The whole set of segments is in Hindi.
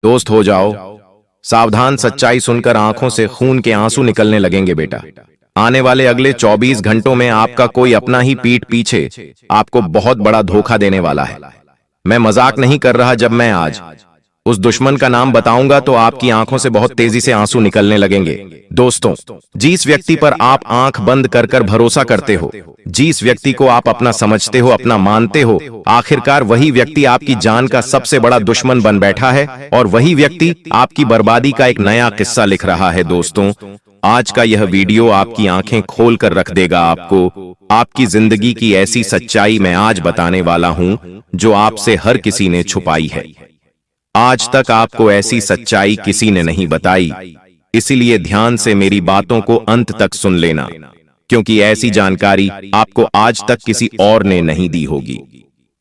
दोस्त हो जाओ। सावधान, सच्चाई सुनकर आंखों से खून के आंसू निकलने लगेंगे बेटा। आने वाले अगले 24 घंटों में आपका कोई अपना ही पीठ पीछे आपको बहुत बड़ा धोखा देने वाला है। मैं मजाक नहीं कर रहा। जब मैं आज उस दुश्मन का नाम बताऊंगा तो आपकी आंखों से बहुत तेजी से आंसू निकलने लगेंगे। दोस्तों, जिस व्यक्ति पर आप आंख बंद कर कर भरोसा करते हो, जिस व्यक्ति को आप अपना समझते हो, अपना मानते हो, आखिरकार वही व्यक्ति आपकी जान का सबसे बड़ा दुश्मन बन बैठा है और वही व्यक्ति आपकी बर्बादी का एक नया किस्सा लिख रहा है। दोस्तों, आज का यह वीडियो आपकी आंखें खोल कर रख देगा। आपकी जिंदगी की ऐसी सच्चाई मैं आज बताने वाला हूं जो आपसे हर किसी ने छुपाई है। आज तक आपको ऐसी सच्चाई किसी ने नहीं बताई, इसीलिए ध्यान से मेरी बातों को अंत तक सुन लेना, क्योंकि ऐसी जानकारी आपको आज तक किसी और ने नहीं दी होगी।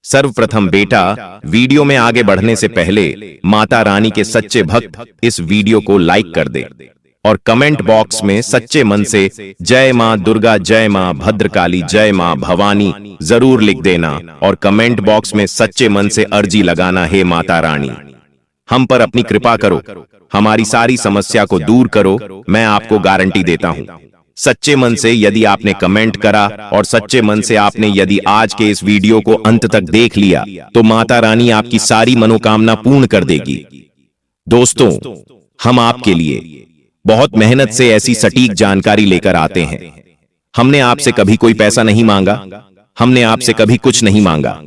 सर्वप्रथम बेटा, वीडियो में आगे बढ़ने से पहले माता रानी के सच्चे भक्त इस वीडियो को लाइक कर दे और कमेंट बॉक्स में सच्चे मन से जय मां दुर्गा, जय मां भद्रकाली, जय मां भवानी जरूर लिख देना और कमेंट बॉक्स में सच्चे मन से अर्जी लगाना, हे माता रानी हम पर अपनी कृपा करो, हमारी सारी समस्या को दूर करो। मैं आपको गारंटी देता हूं, सच्चे मन से यदि आपने कमेंट करा और सच्चे मन से आपने यदि आज के इस वीडियो को अंत तक देख लिया तो माता रानी आपकी सारी मनोकामना पूर्ण कर देगी। दोस्तों, हम आपके लिए बहुत मेहनत से ऐसी सटीक जानकारी लेकर आते हैं। हमने आपसे कभी कोई पैसा नहीं मांगा, हमने आपसे कभी कुछ नहीं मांगा।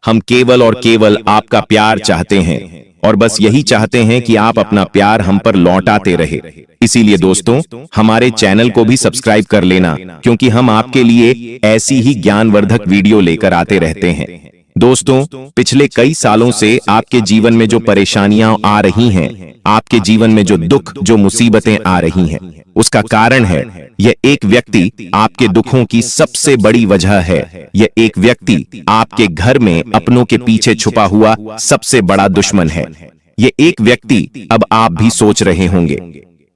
हम केवल और केवल आपका प्यार चाहते हैं और बस यही चाहते हैं कि आप अपना प्यार हम पर लौटाते रहे। इसीलिए दोस्तों, हमारे चैनल को भी सब्सक्राइब कर लेना, क्योंकि हम आपके लिए ऐसी ही ज्ञानवर्धक वीडियो लेकर आते रहते हैं। दोस्तों, पिछले कई सालों से आपके जीवन में जो परेशानियां आ रही हैं, आपके जीवन में जो दुख, जो मुसीबतें आ रही हैं, उसका कारण है यह एक व्यक्ति आपके दुखों की सबसे बड़ी वजह है। यह एक व्यक्ति आपके घर में अपनों के पीछे छुपा हुआ सबसे बड़ा दुश्मन है। यह एक व्यक्ति, अब आप भी सोच रहे होंगे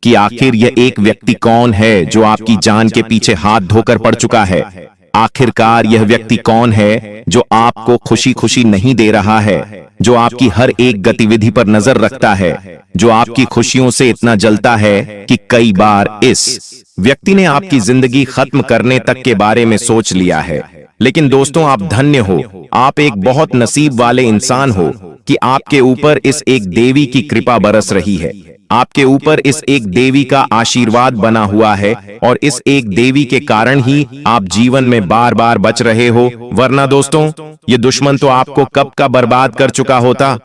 कि आखिर यह एक व्यक्ति कौन है जो आपकी जान के पीछे हाथ धोकर पड़ चुका है। आखिरकार यह व्यक्ति कौन है जो आपको खुशी खुशी नहीं दे रहा है, जो आपकी हर एक गतिविधि पर नजर रखता है, जो आपकी खुशियों से इतना जलता है कि कई बार इस व्यक्ति ने आपकी जिंदगी खत्म करने तक के बारे में सोच लिया है। लेकिन दोस्तों, आप धन्य हो, आप एक बहुत नसीब वाले इंसान हो कि आपके ऊपर इस एक देवी की कृपा बरस रही है, आपके ऊपर इस एक देवी का आशीर्वाद बना हुआ है और इस एक देवी के कारण ही आप जीवन में बार बार बच रहे हो, वरना दोस्तों ये दुश्मन तो आपको कब का बर्बाद कर चुका होता।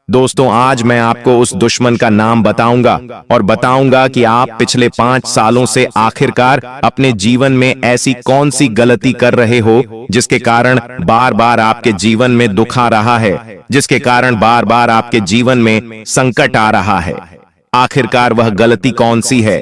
दोस्तों, आज मैं आपको उस दुश्मन का नाम बताऊंगा और बताऊंगा कि आप पिछले 5 सालों से आखिरकार अपने जीवन में ऐसी कौन सी गलती कर रहे हो जिसके कारण बार बार आपके जीवन में दुख आ रहा है, जिसके कारण बार बार आपके जीवन में संकट आ रहा है। आखिरकार वह गलती कौन सी है,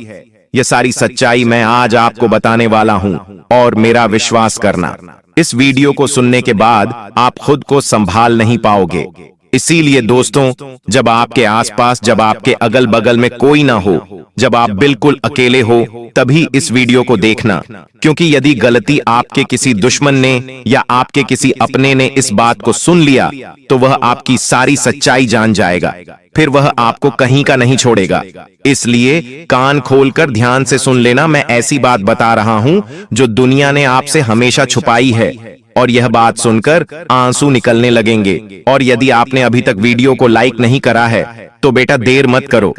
यह सारी सच्चाई मैं आज आपको बताने वाला हूं और मेरा विश्वास करना, इस वीडियो को सुनने के बाद आप खुद को संभाल नहीं पाओगे। इसीलिए दोस्तों, जब आपके आसपास, जब आपके अगल बगल में कोई ना हो, जब आप बिल्कुल अकेले हो, तभी इस वीडियो को देखना, क्योंकि यदि गलती आपके किसी दुश्मन ने या आपके किसी अपने ने इस बात को सुन लिया तो वह आपकी सारी सच्चाई जान जाएगा, फिर वह आपको कहीं का नहीं छोड़ेगा। इसलिए कान खोलकर ध्यान से सुन लेना, मैं ऐसी बात बता रहा हूं जो दुनिया ने आपसे हमेशा छुपाई है और यह बात सुनकर आंसू निकलने लगेंगे। और यदि आपने अभी तक वीडियो को लाइक नहीं करा है तो बेटा देर मत करो।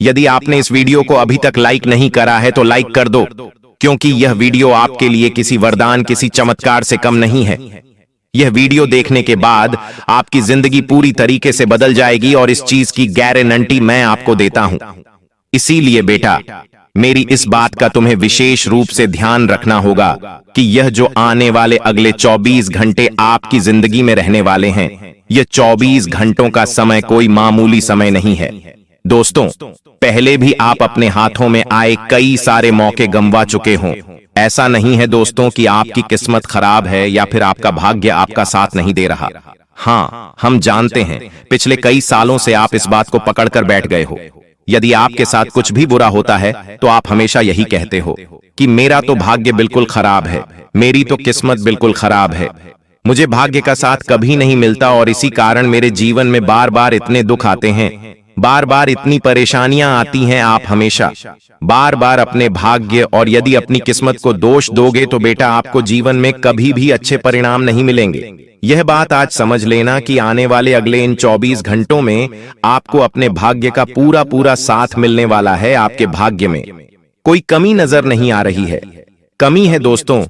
यदि आपने इस वीडियो को अभी तक लाइक नहीं करा है तो लाइक कर दो, क्योंकि यह वीडियो आपके लिए किसी वरदान, किसी चमत्कार से कम नहीं है। यह वीडियो देखने के बाद आपकी जिंदगी पूरी तरीके से बदल जाएगी और इस चीज की गारंटी मैं आपको देता हूं। इसीलिए बेटा, मेरी इस बात का तुम्हें विशेष रूप से ध्यान रखना होगा कि यह जो आने वाले अगले 24 घंटे आपकी जिंदगी में रहने वाले हैं, यह 24 घंटों का समय कोई मामूली समय नहीं है। दोस्तों, पहले भी आप अपने हाथों में आए कई सारे मौके गंवा चुके हों। ऐसा नहीं है दोस्तों कि आपकी किस्मत खराब है या फिर आपका भाग्य आपका साथ नहीं दे रहा। हाँ, हम जानते हैं पिछले कई सालों से आप इस बात को पकड़कर बैठ गए हो। यदि आपके साथ कुछ भी बुरा होता है तो आप हमेशा यही कहते हो कि मेरा तो भाग्य बिल्कुल खराब है, मेरी तो किस्मत बिल्कुल खराब है, मुझे भाग्य का साथ कभी नहीं मिलता और इसी कारण मेरे जीवन में बार बार इतने दुख आते हैं। बार बार इतनी परेशानियां आती हैं, आप हमेशा बार बार अपने भाग्य और यदि अपनी किस्मत को दोष दोगे तो बेटा आपको जीवन में कभी भी अच्छे परिणाम नहीं मिलेंगे। यह बात आज समझ लेना कि आने वाले अगले इन 24 घंटों में आपको अपने भाग्य का पूरा पूरा साथ मिलने वाला है। आपके भाग्य में कोई कमी नजर नहीं आ रही है। कमी है दोस्तों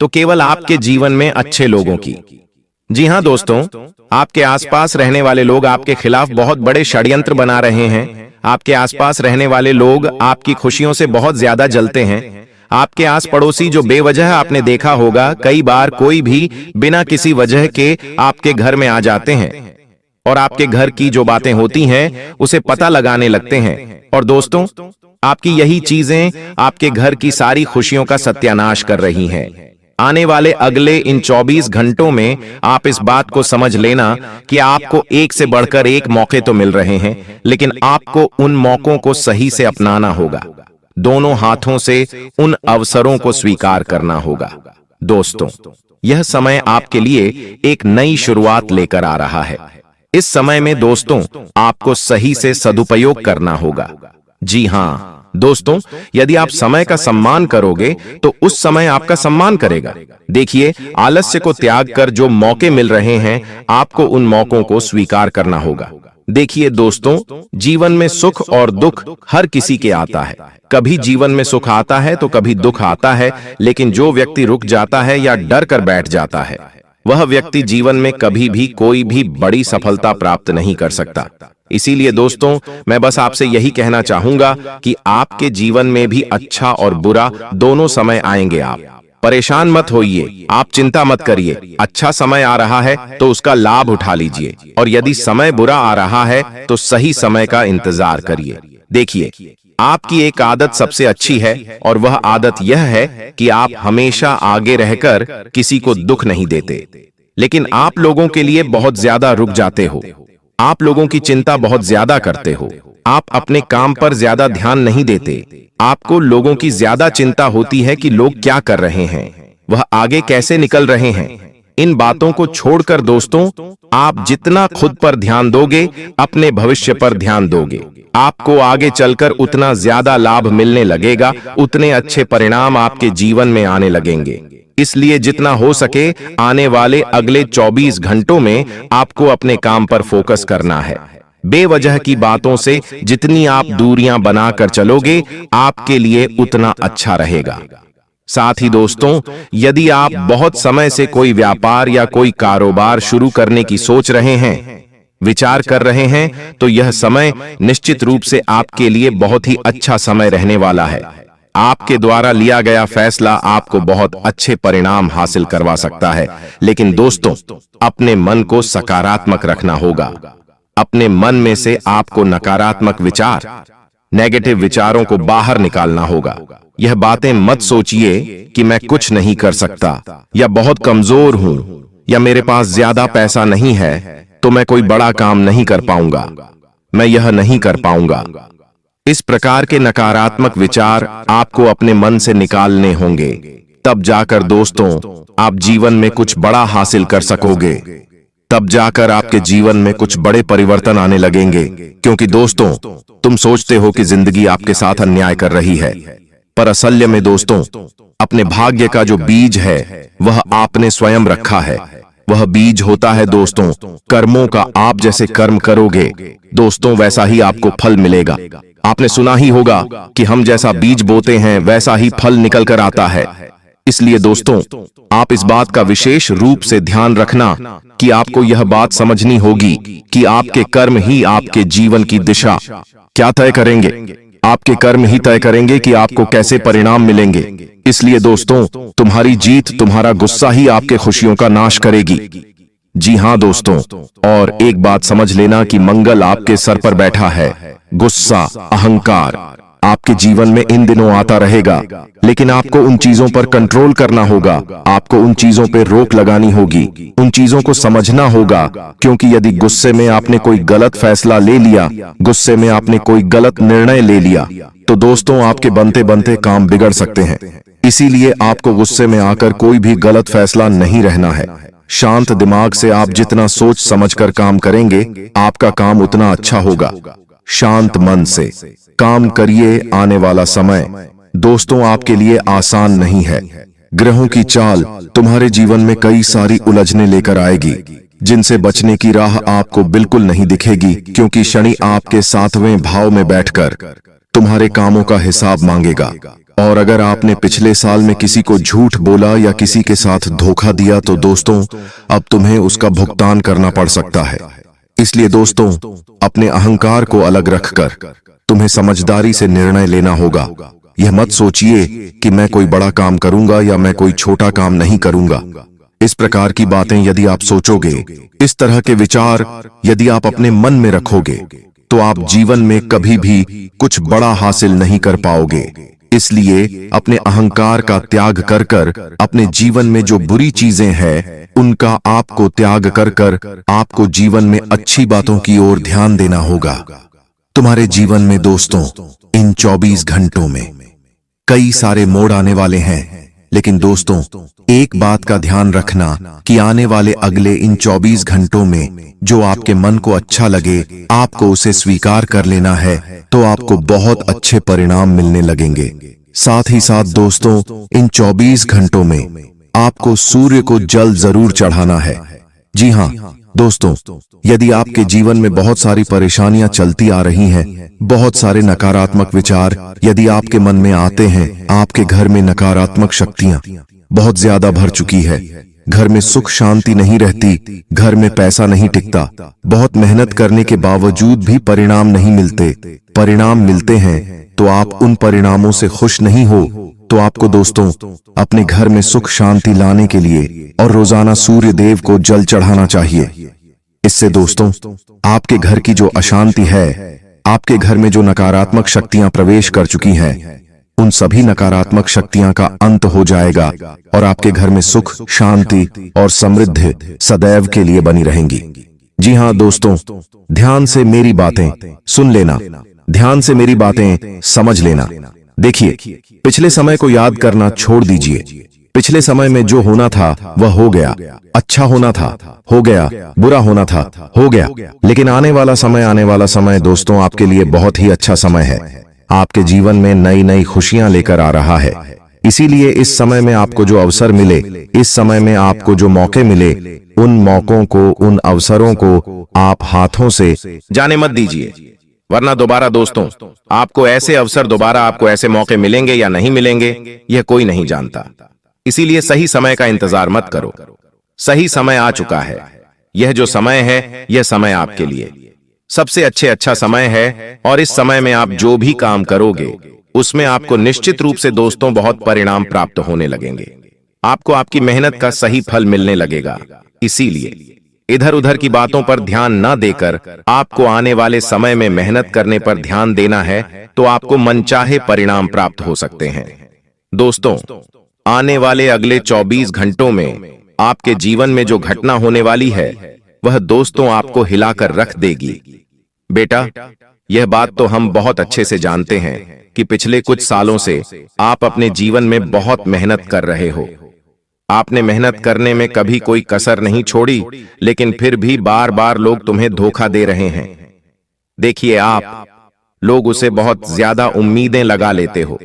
तो केवल आपके जीवन में अच्छे लोगों की। जी हां दोस्तों, आपके आसपास रहने वाले लोग आपके खिलाफ बहुत बड़े षड्यंत्र बना रहे हैं। आपके आसपास रहने वाले लोग आपकी खुशियों से बहुत ज्यादा जलते हैं। आपके आस पड़ोसी जो बेवजह आपने देखा होगा, कई बार कोई भी बिना किसी वजह के आपके घर में आ जाते हैं और आपके घर की जो बातें होती हैं उसे पता लगाने लगते हैं। और दोस्तों, आपकी यही चीजें आपके घर की सारी खुशियों का सत्यानाश कर रही हैं। आने वाले अगले इन 24 घंटों में आप इस बात को समझ लेना कि आपको एक से बढ़कर एक मौके तो मिल रहे हैं, लेकिन आपको उन मौकों को सही से अपनाना होगा। दोनों हाथों से उन अवसरों को स्वीकार करना होगा। दोस्तों, यह समय आपके लिए एक नई शुरुआत लेकर आ रहा है। इस समय में दोस्तों आपको सही से सदुपयोग करना होगा। जी हां दोस्तों, यदि आप समय का सम्मान करोगे तो उस समय आपका सम्मान करेगा। देखिए, आलस्य को त्याग कर जो मौके मिल रहे हैं आपको उन मौकों को स्वीकार करना होगा। देखिए दोस्तों, जीवन में सुख और दुख हर किसी के आता है। कभी जीवन में सुख आता है तो कभी दुख आता है, लेकिन जो व्यक्ति रुक जाता है या डर कर बैठ जाता है वह व्यक्ति जीवन में कभी भी कोई भी बड़ी सफलता प्राप्त नहीं कर सकता। इसीलिए दोस्तों, मैं बस आपसे यही कहना चाहूंगा कि आपके जीवन में भी अच्छा और बुरा दोनों समय आएंगे। आप परेशान मत होइए, आप चिंता मत करिए। अच्छा समय आ रहा है तो उसका लाभ उठा लीजिए, और यदि समय बुरा आ रहा है तो सही समय का इंतजार करिए। देखिए, आपकी एक आदत सबसे अच्छी है और वह आदत यह है कि आप हमेशा आगे रहकर किसी को दुख नहीं देते। लेकिन आप लोगों के लिए बहुत ज्यादा रुक जाते हो। आप लोगों की चिंता बहुत ज्यादा करते हो। आप अपने काम पर ज्यादा ध्यान नहीं देते। आपको लोगों की ज्यादा चिंता होती है कि लोग क्या कर रहे हैं, वह आगे कैसे निकल रहे हैं। इन बातों को छोड़कर दोस्तों, आप जितना खुद पर ध्यान दोगे, अपने भविष्य पर ध्यान दोगे, आपको आगे चलकर उतना ज्यादा लाभ मिलने लगेगा, उतने अच्छे परिणाम आपके जीवन में आने लगेंगे। इसलिए जितना हो सके आने वाले अगले 24 घंटों में आपको अपने काम पर फोकस करना है। बेवजह की बातों से जितनी आप दूरियां बनाकर चलोगे, आपके लिए उतना अच्छा रहेगा। साथ ही दोस्तों, यदि आप बहुत समय से कोई व्यापार या कोई कारोबार शुरू करने की सोच रहे हैं, विचार कर रहे हैं, तो यह समय निश्चित रूप से आपके लिए बहुत ही अच्छा समय रहने वाला है। आपके द्वारा लिया गया फैसला आपको बहुत अच्छे परिणाम हासिल करवा सकता है। लेकिन दोस्तों, अपने मन को सकारात्मक रखना होगा। अपने मन में से आपको नकारात्मक विचार, नेगेटिव विचारों को बाहर निकालना होगा। यह बातें मत सोचिए कि मैं कुछ नहीं कर सकता, या बहुत कमजोर हूं, या मेरे पास ज्यादा पैसा नहीं है तो मैं कोई बड़ा काम नहीं कर पाऊंगा, मैं यह नहीं कर पाऊंगा। इस प्रकार के नकारात्मक विचार आपको अपने मन से निकालने होंगे। तब जाकर दोस्तों आप जीवन में कुछ बड़ा हासिल कर सकोगे। तब जाकर आपके जीवन में कुछ बड़े परिवर्तन आने लगेंगे। क्योंकि दोस्तों, तुम सोचते हो कि जिंदगी आपके साथ अन्याय कर रही है, पर असल्य में दोस्तों अपने भाग्य का जो बीज है वह आपने स्वयं रखा है। वह बीज होता है दोस्तों कर्मों का। आप जैसे कर्म करोगे दोस्तों, वैसा ही आपको फल मिलेगा। आपने सुना ही होगा कि हम जैसा बीज बोते हैं वैसा ही फल निकल कर आता है। इसलिए दोस्तों, आप इस बात का विशेष रूप से ध्यान रखना कि आपको यह बात समझनी होगी कि आपके कर्म ही आपके जीवन की दिशा क्या तय करेंगे। आपके कर्म ही तय करेंगे कि आपको कैसे परिणाम मिलेंगे। इसलिए दोस्तों, तुम्हारी जीत, तुम्हारा गुस्सा ही आपके खुशियों का नाश करेगी। जी हां दोस्तों, और एक बात समझ लेना कि मंगल आपके सर पर बैठा है। गुस्सा, अहंकार आपके जीवन में इन दिनों आता रहेगा, लेकिन आपको उन चीजों पर कंट्रोल करना होगा। आपको उन चीजों पर रोक लगानी होगी, उन चीजों को समझना होगा। क्योंकि यदि गुस्से में आपने कोई गलत फैसला ले लिया, गुस्से में आपने कोई गलत निर्णय ले लिया, तो दोस्तों आपके बनते बनते काम बिगड़ सकते हैं। इसीलिए आपको गुस्से में आकर कोई भी गलत फैसला नहीं रहना है। शांत दिमाग से आप जितना सोच समझकर काम करेंगे, आपका काम उतना अच्छा होगा। शांत मन से काम करिए। आने वाला समय दोस्तों आपके लिए आसान नहीं है। ग्रहों की चाल तुम्हारे जीवन में कई सारी उलझने लेकर आएगी, जिनसे बचने की राह आपको बिल्कुल नहीं दिखेगी, क्योंकि शनि आपके 7वें भाव में बैठकर तुम्हारे कामों का हिसाब मांगेगा। और अगर आपने पिछले साल में किसी को झूठ बोला या किसी के साथ धोखा दिया तो दोस्तों अब तुम्हें उसका भुगतान करना पड़ सकता है। इसलिए दोस्तों अपने अहंकार को अलग रखकर तुम्हें समझदारी से निर्णय लेना होगा। यह मत सोचिए कि मैं कोई बड़ा काम करूंगा या मैं कोई छोटा काम नहीं करूंगा। इस प्रकार की बातें यदि आप सोचोगे, इस तरह के विचार यदि आप अपने मन में रखोगे, तो आप जीवन में कभी भी कुछ बड़ा हासिल नहीं कर पाओगे। इसलिए अपने अहंकार का त्याग कर कर अपने जीवन में जो बुरी चीजें हैं उनका आपको त्याग कर कर आपको जीवन में अच्छी बातों की ओर ध्यान देना होगा। तुम्हारे जीवन में दोस्तों इन 24 घंटों में कई सारे मोड़ आने वाले हैं, लेकिन दोस्तों एक बात का ध्यान रखना कि आने वाले अगले इन 24 घंटों में जो आपके मन को अच्छा लगे आपको उसे स्वीकार कर लेना है, तो आपको बहुत अच्छे परिणाम मिलने लगेंगे। साथ ही साथ दोस्तों इन 24 घंटों में आपको सूर्य को जल जरूर चढ़ाना है। जी हाँ दोस्तों, यदि आपके जीवन में बहुत सारी परेशानियां चलती आ रही हैं, बहुत सारे नकारात्मक विचार यदि आपके मन में आते हैं, आपके घर में नकारात्मक शक्तियां बहुत ज्यादा भर चुकी है, घर में सुख शांति नहीं रहती, घर में पैसा नहीं टिकता, बहुत मेहनत करने के बावजूद भी परिणाम नहीं मिलते, परिणाम मिलते हैं तो आप उन परिणामों से खुश नहीं हो, तो आपको दोस्तों अपने घर में सुख शांति लाने के लिए और रोजाना सूर्य देव को जल चढ़ाना चाहिए। इससे दोस्तों आपके घर की जो अशांति है, आपके घर में जो नकारात्मक शक्तियां प्रवेश कर चुकी हैं, उन सभी नकारात्मक शक्तियां का अंत हो जाएगा और आपके घर में सुख शांति और समृद्धि सदैव के लिए बनी रहेंगी। जी हाँ दोस्तों, ध्यान से मेरी बातें सुन लेना, ध्यान से मेरी बातें समझ लेना। देखिए, पिछले समय को याद करना छोड़ दीजिए। पिछले समय में जो होना था वह हो गया, अच्छा होना था हो गया, बुरा होना था हो गया, लेकिन आने वाला समय दोस्तों आपके लिए बहुत ही अच्छा समय है। आपके जीवन में नई नई खुशियां लेकर आ रहा है। इसीलिए इस समय में आपको जो अवसर मिले, इस समय में आपको जो मौके मिले, उन मौकों को, उन अवसरों को आप हाथों से जाने मत दीजिए, वरना दोबारा दोस्तों आपको ऐसे अवसर, दोबारा आपको ऐसे मौके मिलेंगे या नहीं मिलेंगे यह कोई नहीं जानता। इसीलिए सही समय का इंतजार मत करो, सही समय आ चुका है। यह जो समय है यह समय आपके लिए सबसे अच्छा समय है, और इस समय में आप जो भी काम करोगे उसमें आपको निश्चित रूप से दोस्तों बहुत परिणाम प्राप्त होने लगेंगे। आपको आपकी मेहनत का सही फल मिलने लगेगा। इसीलिए इधर उधर की बातों पर ध्यान न देकर आपको आने वाले समय में मेहनत करने पर ध्यान देना है, तो आपको मनचाहे परिणाम प्राप्त हो सकते हैं। दोस्तों आने वाले अगले 24 घंटों में आपके जीवन में जो घटना होने वाली है वह दोस्तों आपको हिलाकर रख देगी। बेटा, यह बात तो हम बहुत अच्छे से जानते हैं कि पिछले कुछ सालों से आप अपने जीवन में बहुत मेहनत कर रहे हो। आपने मेहनत करने में कभी कोई कसर नहीं छोड़ी, लेकिन फिर भी बार बार लोग तुम्हें धोखा दे रहे हैं। देखिए, आप लोग उसे बहुत ज्यादा उम्मीदें लगा लेते हो।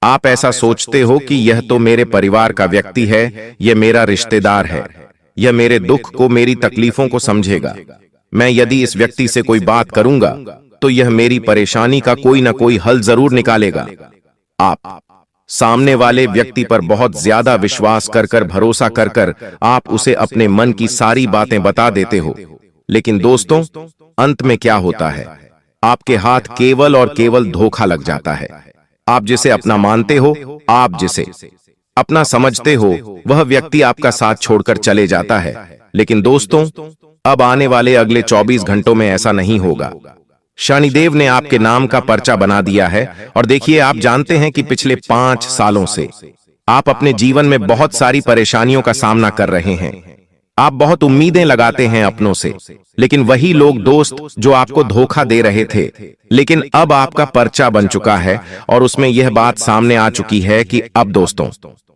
आप ऐसा सोचते हो कि यह तो मेरे परिवार का व्यक्ति है, यह मेरा रिश्तेदार है, यह मेरे दुख को, मेरी तकलीफों को समझेगा। मैं यदि इस व्यक्ति से कोई बात करूंगा तो यह मेरी परेशानी का कोई ना कोई हल जरूर निकालेगा। आप सामने वाले व्यक्ति पर बहुत ज्यादा विश्वास कर कर, भरोसा कर कर आप उसे अपने मन की सारी बातें बता देते हो। लेकिन दोस्तों अंत में क्या होता है, आपके हाथ केवल और केवल धोखा लग जाता है। आप जिसे अपना मानते हो, आप जिसे अपना समझते हो, वह व्यक्ति आपका साथ छोड़कर चले जाता है। लेकिन दोस्तों अब आने वाले अगले 24 घंटों में ऐसा नहीं होगा। शनिदेव ने आपके नाम का पर्चा बना दिया है, और देखिए, आप जानते हैं कि पिछले 5 सालों से आप अपने जीवन में बहुत सारी परेशानियों का सामना कर रहे हैं। आप बहुत उम्मीदें लगाते हैं अपनों से, लेकिन वही लोग दोस्त जो आपको धोखा दे रहे थे, लेकिन अब आपका पर्चा बन चुका है और उसमें यह बात सामने आ चुकी है कि अब दोस्तों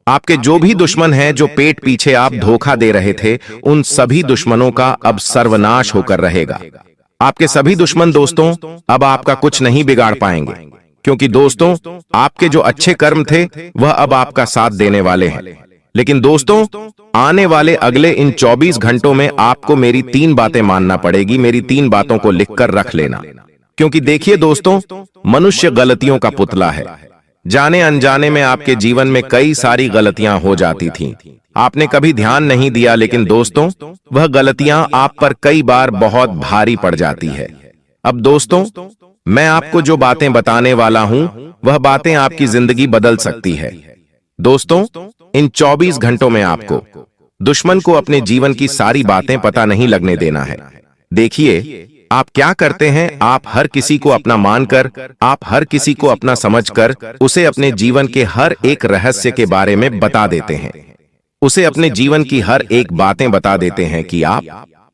आपके जो भी दुश्मन हैं, जो पेट पीछे आप धोखा दे रहे थे, उन सभी दुश्मनों का अब सर्वनाश होकर रहेगा। आपके सभी दुश्मन दोस्तों अब आपका कुछ नहीं बिगाड़ पाएंगे, क्योंकि दोस्तों आपके जो अच्छे कर्म थे वह अब आपका साथ देने वाले हैं। लेकिन दोस्तों आने वाले अगले इन 24 घंटों में आपको मेरी 3 बातें मानना पड़ेगी। मेरी 3 बातों को लिखकर रख लेना, क्योंकि देखिए दोस्तों, मनुष्य गलतियों का पुतला है। जाने अनजाने में आपके जीवन में कई सारी गलतियां हो जाती थीं। आपने कभी ध्यान नहीं दिया, लेकिन दोस्तों वह गलतियां आप पर कई बार बहुत भारी पड़ जाती है। अब दोस्तों मैं आपको जो बातें बताने वाला हूं वह बातें आपकी जिंदगी बदल सकती है। दोस्तों इन 24 घंटों में आपको दुश्मन को अपने जीवन की सारी बातें पता नहीं लगने देना है। देखिए आप क्या करते हैं, आप हर किसी को अपना मानकर, आप हर किसी को अपना समझकर उसे अपने जीवन के हर एक रहस्य के बारे में बता देते हैं। उसे अपने जीवन की हर एक बातें बता देते हैं कि आप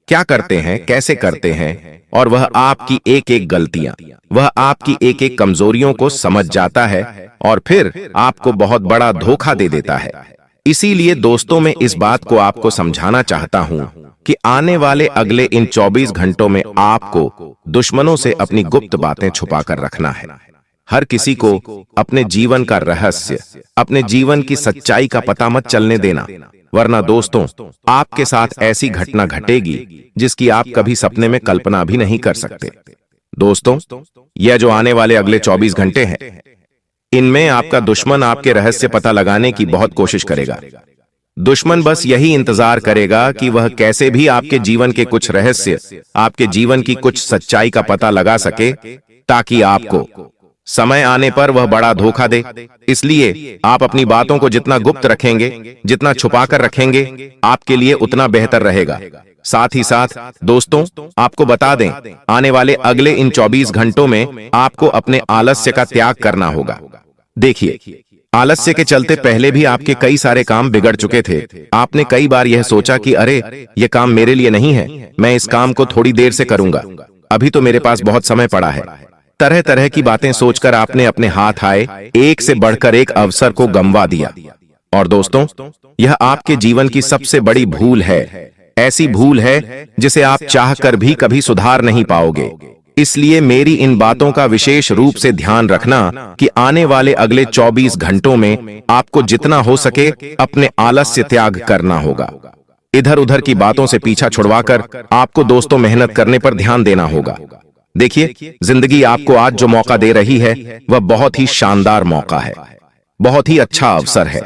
क्या करते हैं, कैसे करते हैं, और वह आपकी एक एक गलतियां, वह आपकी एक एक कमजोरियों को समझ जाता है और फिर आपको बहुत बड़ा धोखा दे देता है। इसीलिए दोस्तों मैं इस बात को आपको समझाना चाहता हूं कि आने वाले अगले इन 24 घंटों में आपको दुश्मनों से अपनी गुप्त बातें छुपाकर रखना है। हर किसी को अपने जीवन का रहस्य, अपने जीवन की सच्चाई का पता मत चलने देना, वरना दोस्तों आपके साथ ऐसी घटना घटेगी जिसकी आप कभी सपने में कल्पना भी नहीं कर सकते। दोस्तों यह जो आने वाले अगले 24 घंटे हैं, इनमें आपका दुश्मन आपके रहस्य पता लगाने की बहुत कोशिश करेगा। दुश्मन बस यही इंतजार करेगा कि वह कैसे भी आपके जीवन के कुछ रहस्य, आपके जीवन की कुछ सच्चाई का पता लगा सके, ताकि आपको समय आने पर वह बड़ा धोखा दे। इसलिए आप अपनी बातों को जितना गुप्त रखेंगे, जितना छुपाकर रखेंगे, आपके लिए उतना बेहतर रहेगा। साथ ही साथ दोस्तों आपको बता दें, आने वाले अगले इन 24 घंटों में आपको अपने आलस्य का त्याग करना होगा। देखिए आलस्य के चलते पहले भी आपके कई सारे काम बिगड़ चुके थे। आपने कई बार यह सोचा कि अरे यह काम मेरे लिए नहीं है, मैं इस काम को थोड़ी देर से करूंगा, अभी तो मेरे पास बहुत समय पड़ा है। तरह तरह की बातें सोचकर आपने अपने हाथ आए एक से बढ़कर एक अवसर को गंवा दिया। और दोस्तों यह आपके जीवन की सबसे बड़ी भूल है, ऐसी भूल है जिसे आप चाहकर भी कभी सुधार नहीं पाओगे। इसलिए मेरी इन बातों का विशेष रूप से ध्यान रखना कि आने वाले अगले 24 घंटों में आपको जितना हो सके अपने आलस्य त्याग करना होगा। इधर उधर की बातों से पीछा छुड़वाकर आपको दोस्तों मेहनत करने पर ध्यान देना होगा। देखिए जिंदगी आपको आज जो मौका दे रही है वह बहुत ही शानदार मौका है, बहुत ही अच्छा अवसर है।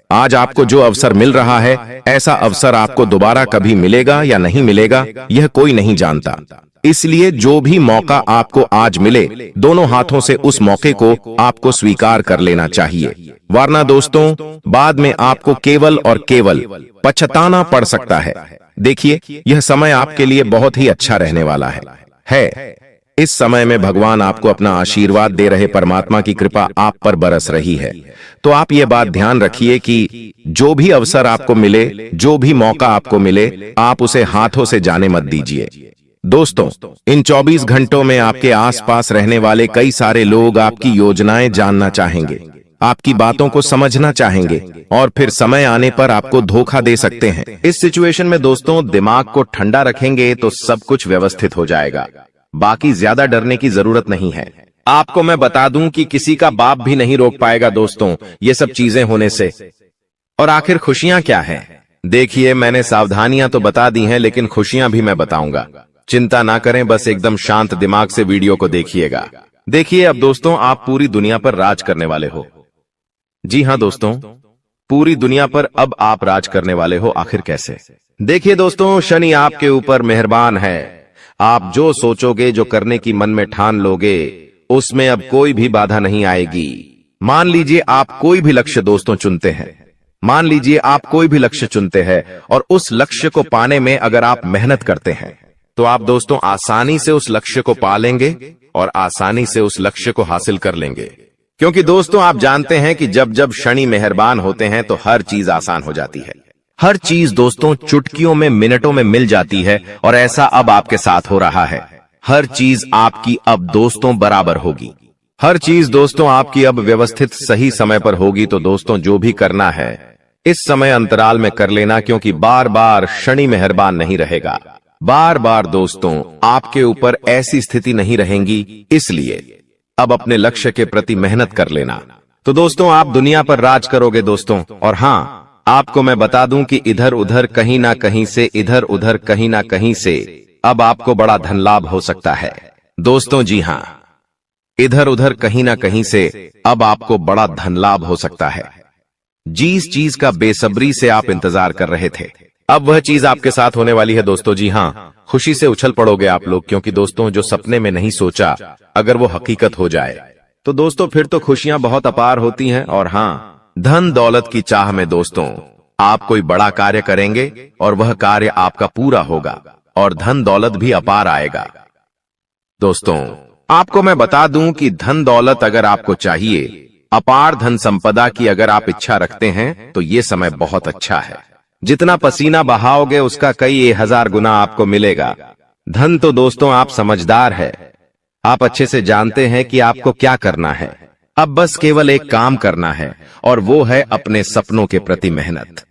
आज आपको जो अवसर मिल रहा है, ऐसा अवसर आपको दोबारा कभी मिलेगा या नहीं मिलेगा यह कोई नहीं जानता। इसलिए जो भी मौका आपको आज मिले, दोनों हाथों से उस मौके को आपको स्वीकार कर लेना चाहिए, वरना दोस्तों बाद में आपको केवल और केवल पछताना पड़ सकता है। देखिए यह समय आपके लिए बहुत ही अच्छा रहने वाला है। इस समय में भगवान आपको अपना आशीर्वाद दे रहे, परमात्मा की कृपा आप पर बरस रही है। तो आप ये बात ध्यान रखिए कि जो भी अवसर आपको मिले, जो भी मौका आपको मिले, आप उसे हाथों से जाने मत दीजिए। दोस्तों इन 24 घंटों में आपके आसपास रहने वाले कई सारे लोग आपकी योजनाएं जानना चाहेंगे, आपकी बातों को समझना चाहेंगे और फिर समय आने पर आपको धोखा दे सकते हैं। इस सिचुएशन में दोस्तों दिमाग को ठंडा रखेंगे तो सब कुछ व्यवस्थित हो जाएगा। बाकी ज्यादा डरने की जरूरत नहीं है। आपको मैं बता दूं कि किसी का बाप भी नहीं रोक पाएगा दोस्तों ये सब चीजें होने से। और आखिर खुशियां क्या हैं? देखिए मैंने सावधानियां तो बता दी हैं, लेकिन खुशियां भी मैं बताऊंगा। चिंता ना करें, बस एकदम शांत दिमाग से वीडियो को देखिएगा। देखिए अब दोस्तों आप पूरी दुनिया पर राज करने वाले हो। जी हाँ दोस्तों, पूरी दुनिया पर अब आप राज करने वाले हो। आखिर कैसे? देखिए दोस्तों शनि आपके ऊपर मेहरबान है। आप जो सोचोगे, जो करने की मन में ठान लोगे, उसमें अब कोई भी बाधा नहीं आएगी। मान लीजिए आप कोई भी लक्ष्य दोस्तों चुनते हैं, मान लीजिए आप कोई भी लक्ष्य चुनते हैं और उस लक्ष्य को पाने में अगर आप मेहनत करते हैं तो आप दोस्तों आसानी से उस लक्ष्य को पा लेंगे और आसानी से उस लक्ष्य को हासिल कर लेंगे। क्योंकि दोस्तों आप जानते हैं कि जब जब शनि मेहरबान होते हैं तो हर चीज आसान हो जाती है। हर चीज दोस्तों चुटकियों में, मिनटों में मिल जाती है और ऐसा अब आपके साथ हो रहा है। हर चीज आपकी अब दोस्तों बराबर होगी। हर चीज दोस्तों आपकी अब व्यवस्थित सही समय पर होगी। तो दोस्तों जो भी करना है इस समय अंतराल में कर लेना, क्योंकि बार बार शनि मेहरबान नहीं रहेगा। बार बार दोस्तों आपके ऊपर ऐसी स्थिति नहीं रहेंगी, इसलिए अब अपने लक्ष्य के प्रति मेहनत कर लेना। तो दोस्तों आप दुनिया पर राज करोगे दोस्तों। और हाँ, आपको मैं बता दूं कि इधर उधर कहीं ना कहीं से, इधर उधर कहीं ना कहीं से अब आपको बड़ा धन लाभ हो सकता है दोस्तों। जी हाँ, इधर उधर कहीं ना कहीं से अब आपको बड़ा धन लाभ हो सकता है। जिस चीज का बेसब्री से आप इंतजार कर रहे थे, अब वह चीज आपके साथ होने वाली है दोस्तों। जी हाँ, खुशी से उछल पड़ोगे आप लोग, क्योंकि दोस्तों जो सपने में नहीं सोचा, अगर वो हकीकत हो जाए तो दोस्तों फिर तो खुशियां बहुत अपार होती हैं। और हाँ, धन दौलत की चाह में दोस्तों आप कोई बड़ा कार्य करेंगे और वह कार्य आपका पूरा होगा और धन दौलत भी अपार आएगा। दोस्तों आपको मैं बता दूं कि धन दौलत अगर आपको चाहिए, अपार धन संपदा की अगर आप इच्छा रखते हैं, तो ये समय बहुत अच्छा है। जितना पसीना बहाओगे उसका कई 1000 गुना आपको मिलेगा। धन तो दोस्तों आप समझदार है, आप अच्छे से जानते हैं कि आपको क्या करना है। अब बस केवल एक काम करना है और वो है अपने सपनों के प्रति मेहनत।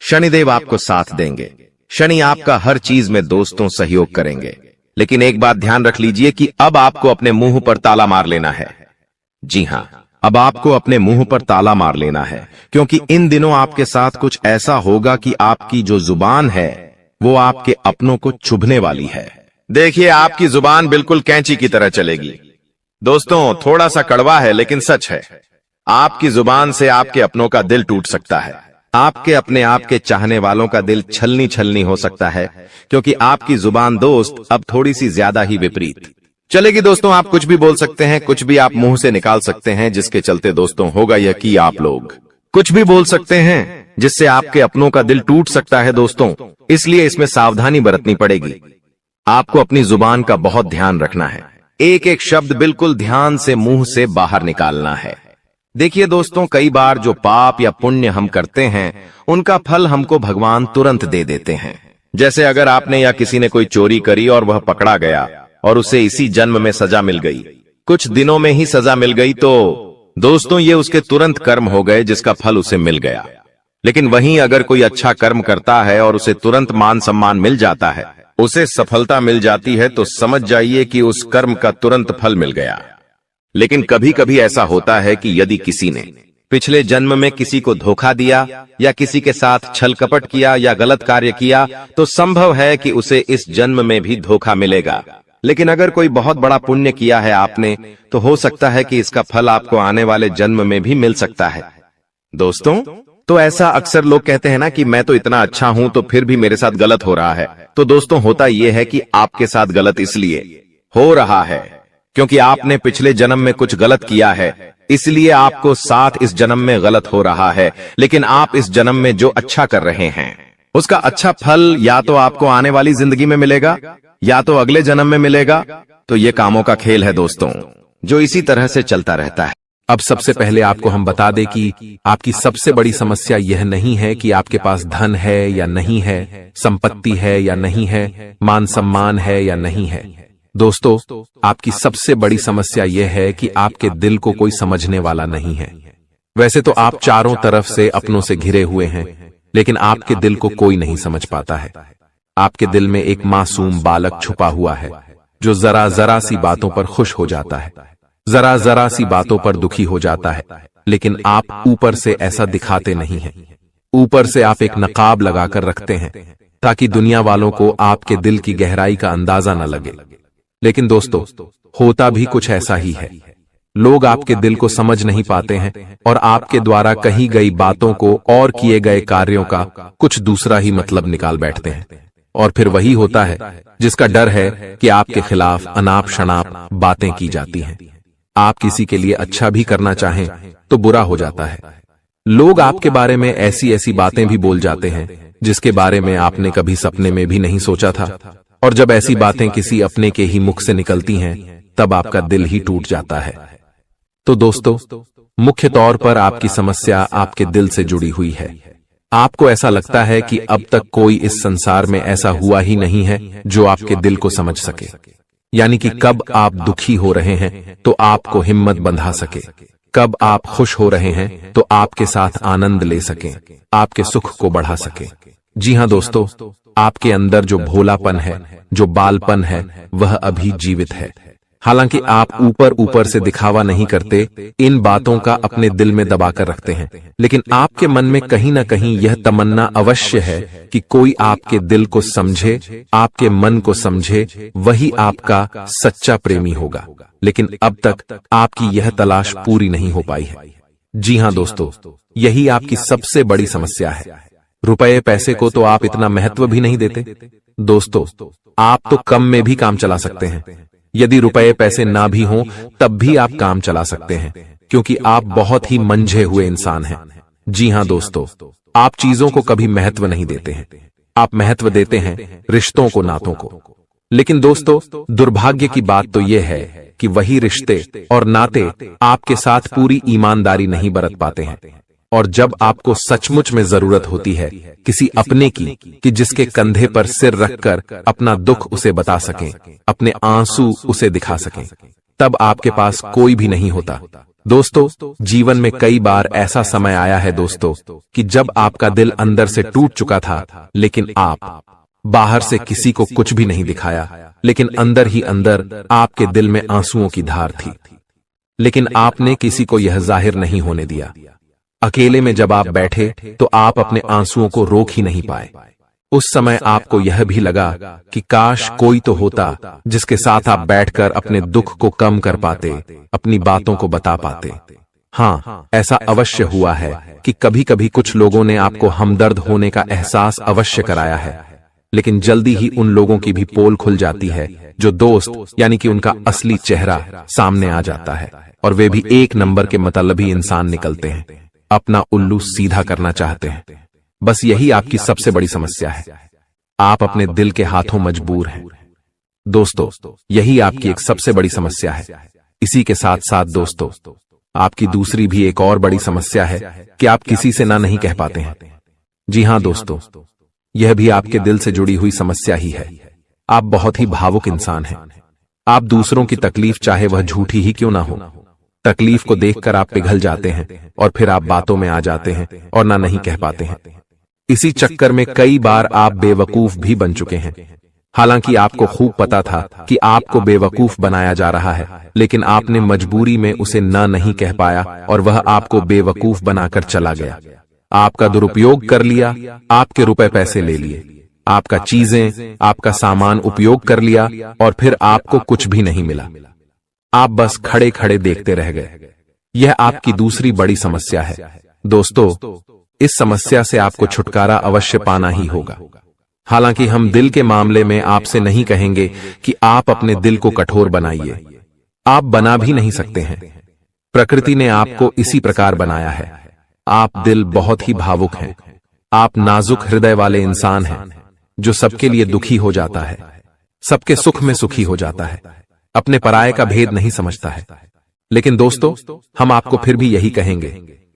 शनिदेव आपको साथ देंगे, शनि आपका हर चीज में दोस्तों सहयोग करेंगे। लेकिन एक बात ध्यान रख लीजिए कि अब आपको अपने मुंह पर ताला मार लेना है। जी हाँ, अब आपको अपने मुंह पर ताला मार लेना है, क्योंकि इन दिनों आपके साथ कुछ ऐसा होगा कि आपकी जो जुबान है वो आपके अपनों को चुभने वाली है। देखिए आपकी जुबान बिल्कुल कैंची की तरह चलेगी। दोस्तों थोड़ा सा कड़वा है लेकिन सच है, आपकी जुबान से आपके अपनों का दिल टूट सकता है। आपके अपने आप के चाहने वालों का दिल छलनी छलनी हो सकता है, क्योंकि आपकी जुबान दोस्त अब थोड़ी सी ज्यादा ही विपरीत चलेगी। दोस्तों आप कुछ भी बोल सकते हैं, कुछ भी आप मुंह से निकाल सकते हैं, जिसके चलते दोस्तों होगा यह कि आप लोग कुछ भी बोल सकते हैं जिससे आपके अपनों का दिल टूट सकता है दोस्तों। इसलिए इसमें सावधानी बरतनी पड़ेगी। आपको अपनी जुबान का बहुत ध्यान रखना है, एक एक शब्द बिल्कुल ध्यान से मुंह से बाहर निकालना है। देखिए दोस्तों, कई बार जो पाप या पुण्य हम करते हैं उनका फल हमको भगवान तुरंत दे देते हैं। जैसे अगर आपने या किसी ने कोई चोरी करी और वह पकड़ा गया और उसे इसी जन्म में सजा मिल गई, कुछ दिनों में ही सजा मिल गई, तो दोस्तों ये उसके तुरंत कर्म हो गए जिसका फल उसे मिल गया। लेकिन वहीं अगर कोई अच्छा कर्म करता है और उसे तुरंत मान सम्मान मिल जाता है, उसे सफलता मिल जाती है, तो समझ जाइए कि उस कर्म का तुरंत फल मिल गया। लेकिन कभी कभी ऐसा होता है कि यदि किसी ने पिछले जन्म में किसी को धोखा दिया या किसी के साथ छल कपट किया या गलत कार्य किया, तो संभव है कि उसे इस जन्म में भी धोखा मिलेगा। लेकिन अगर कोई बहुत बड़ा पुण्य किया है आपने, तो हो सकता है कि इसका फल आपको आने वाले जन्म में भी मिल सकता है। दोस्तों तो ऐसा अक्सर लोग कहते हैं ना कि मैं तो इतना अच्छा हूं तो फिर भी मेरे साथ गलत हो रहा है। तो दोस्तों होता यह है कि आपके साथ गलत इसलिए हो रहा है क्योंकि आपने पिछले जन्म में कुछ गलत किया है, इसलिए आपको साथ इस जन्म में गलत हो रहा है। लेकिन आप इस जन्म में जो अच्छा कर रहे हैं उसका अच्छा फल या तो आपको आने वाली जिंदगी में मिलेगा या तो अगले जन्म में मिलेगा। तो ये कामों का खेल है दोस्तों, जो इसी तरह से चलता रहता है। अब सबसे पहले आपको हम बता दें कि आपकी सबसे बड़ी समस्या यह नहीं है कि आपके पास धन है या नहीं है, संपत्ति है या नहीं है, मान सम्मान है या नहीं है। दोस्तों आपकी सबसे बड़ी समस्या यह है कि आपके दिल को कोई समझने वाला नहीं है। वैसे तो आप चारों तरफ से अपनों से घिरे हुए हैं, लेकिन आपके दिल को कोई नहीं समझ पाता है। आपके दिल में एक मासूम बालक छुपा हुआ है जो जरा जरा सी बातों पर खुश हो जाता है, जरा जरा सी बातों पर दुखी हो जाता है। लेकिन आप ऊपर से ऐसा दिखाते नहीं हैं। ऊपर से आप एक नकाब लगाकर रखते हैं ताकि दुनिया वालों को आपके दिल की गहराई का अंदाजा न लगे। लेकिन दोस्तों होता भी कुछ ऐसा ही है। लोग आपके दिल को समझ नहीं पाते हैं और आपके द्वारा कही गई बातों को और किए गए कार्यों का कुछ दूसरा ही मतलब निकाल बैठते हैं। और फिर वही होता है जिसका डर है कि आपके खिलाफ अनाप शनाप बातें की जाती हैं। आप किसी के लिए अच्छा भी करना चाहें तो बुरा हो जाता है। लोग आपके बारे में ऐसी ऐसी बातें भी बोल जाते हैं जिसके बारे में आपने कभी सपने में भी नहीं सोचा था। और जब ऐसी बातें किसी अपने के ही मुख से निकलती हैं, तब आपका दिल ही टूट जाता है। तो दोस्तों मुख्य तौर पर आपकी समस्या आपके दिल से जुड़ी हुई है। आपको ऐसा लगता है कि अब तक कोई इस संसार में ऐसा हुआ ही नहीं है जो आपके दिल को समझ सके। यानी कि कब आप दुखी हो रहे हैं तो आपको हिम्मत बंधा सके, कब आप खुश हो रहे हैं तो आपके साथ आनंद ले सके, आपके सुख को बढ़ा सके। जी हां दोस्तों, आपके अंदर जो भोलापन है, जो बालपन है, वह अभी जीवित है। हालांकि आप ऊपर ऊपर से दिखावा नहीं करते, इन बातों का अपने दिल में दबाकर रखते हैं, लेकिन आपके मन में कहीं ना कहीं यह तमन्ना अवश्य है कि कोई आपके दिल को समझे, आपके मन को समझे, वही आपका सच्चा प्रेमी होगा। लेकिन अब तक आपकी यह तलाश पूरी नहीं हो पाई है। जी हां दोस्तों, यही आपकी सबसे बड़ी समस्या है। रुपए पैसे को तो आप इतना महत्व भी नहीं देते। दोस्तों, आप तो कम में भी काम चला सकते हैं। यदि रुपए पैसे ना भी हों तब भी आप काम चला सकते हैं, क्योंकि आप बहुत ही मंझे हुए इंसान हैं। जी हां दोस्तों, आप चीजों को कभी महत्व नहीं देते हैं, आप महत्व देते हैं रिश्तों को, नातों को। लेकिन दोस्तों, दुर्भाग्य की बात तो यह है कि वही रिश्ते और नाते आपके साथ पूरी ईमानदारी नहीं बरत पाते हैं। और जब आपको सचमुच में जरूरत होती है किसी अपने की, कि जिसके कंधे पर सिर रखकर अपना दुख उसे बता सकें, अपने आंसू उसे दिखा सकें, तब आपके पास कोई भी नहीं होता। दोस्तों, जीवन में कई बार ऐसा समय आया है दोस्तों कि जब आपका दिल अंदर से टूट चुका था, लेकिन आप बाहर से किसी को कुछ भी नहीं दिखाया, लेकिन अंदर ही अंदर आपके दिल में आंसुओं की धार थी। लेकिन आपने किसी को यह जाहिर नहीं होने दिया। अकेले में जब आप बैठे तो आप अपने आंसुओं को रोक ही नहीं पाए। उस समय आपको यह भी लगा कि काश कोई तो होता जिसके साथ आप बैठकर अपने दुख को कम कर पाते, अपनी बातों को बता पाते। हाँ, ऐसा अवश्य हुआ है कि कभी कभी कुछ लोगों ने आपको हमदर्द होने का एहसास अवश्य कराया है, लेकिन जल्दी ही उन लोगों की भी पोल खुल जाती है जो दोस्त यानी कि उनका असली चेहरा सामने आ जाता है, और वे भी एक नंबर के मतलबी इंसान निकलते हैं, अपना उल्लू सीधा करना चाहते हैं। बस यही आपकी सबसे बड़ी समस्या है। आप अपने दिल के हाथों मजबूर हैं। दोस्तों, यही आपकी एक सबसे बड़ी समस्या है। इसी के साथ साथ दोस्तों, आपकी दूसरी भी एक और बड़ी समस्या है कि आप किसी से ना नहीं कह पाते हैं। जी हां दोस्तों, यह भी आपके दिल से जुड़ी हुई समस्या ही है। आप बहुत ही भावुक इंसान हैं। आप दूसरों की तकलीफ चाहे वह झूठी ही क्यों ना हो, तकलीफ को देखकर आप पिघल जाते हैं और फिर आप बातों में आ जाते हैं और ना नहीं कह पाते हैं। इसी चक्कर में कई बार आप बेवकूफ भी बन चुके हैं। हालांकि आपको खूब पता था कि आपको बेवकूफ बनाया जा रहा है, लेकिन आपने मजबूरी में उसे ना नहीं कह पाया और वह आपको बेवकूफ बनाकर चला गया। आपका दुरुपयोग कर लिया, आपके रुपए पैसे ले लिए, आपका चीजें, आपका सामान उपयोग कर लिया और फिर आपको कुछ भी नहीं मिला। आप बस खड़े खड़े देखते रह गए। यह आपकी दूसरी बड़ी समस्या है। दोस्तों, इस समस्या से आपको छुटकारा अवश्य पाना ही होगा। हालांकि हम दिल के मामले में आपसे नहीं कहेंगे कि आप अपने दिल को कठोर बनाइए। आप बना भी नहीं सकते हैं। प्रकृति ने आपको इसी प्रकार बनाया है। आप दिल बहुत ही भावुक हैं। आप नाजुक हृदय वाले इंसान हैं जो सबके लिए दुखी हो जाता है, सबके सुख में सुखी हो जाता है, अपने पराये का भेद नहीं समझता है। लेकिन दोस्तों, हम आपको फिर भी यही कहेंगे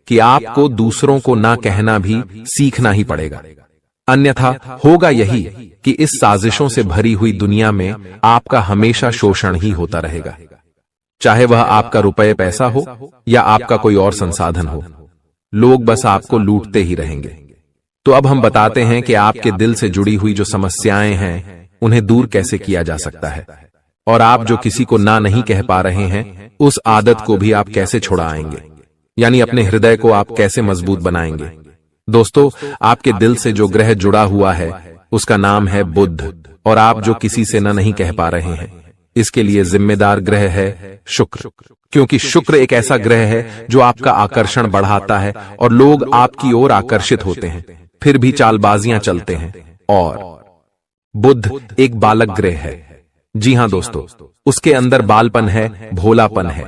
कि आपको दूसरों को ना कहना भी सीखना ही पड़ेगा। अन्यथा होगा यही कि इस साजिशों से भरी हुई दुनिया में आपका हमेशा शोषण ही होता रहेगा, चाहे वह आपका रुपये पैसा हो या आपका कोई और संसाधन हो। लोग बस आपको लूटते ही रहेंगे। तो अब हम बताते हैं कि आपके दिल से जुड़ी हुई जो समस्याएं हैं उन्हें दूर कैसे किया जा सकता है, और आप जो किसी को ना नहीं कह पा रहे हैं उस आदत को भी आप कैसे छुड़ाएंगे, यानी अपने हृदय को आप कैसे मजबूत बनाएंगे। दोस्तों, आपके दिल से जो ग्रह जुड़ा हुआ है उसका नाम है बुध, और आप जो किसी से ना नहीं कह पा रहे हैं इसके लिए जिम्मेदार ग्रह है शुक्र, क्योंकि शुक्र एक ऐसा ग्रह है जो आपका आकर्षण बढ़ाता है और लोग आपकी ओर आकर्षित होते हैं, फिर भी चालबाजियां चलते हैं। और बुध एक बालक ग्रह है। जी हां दोस्तों, उसके अंदर बालपन है, भोलापन है।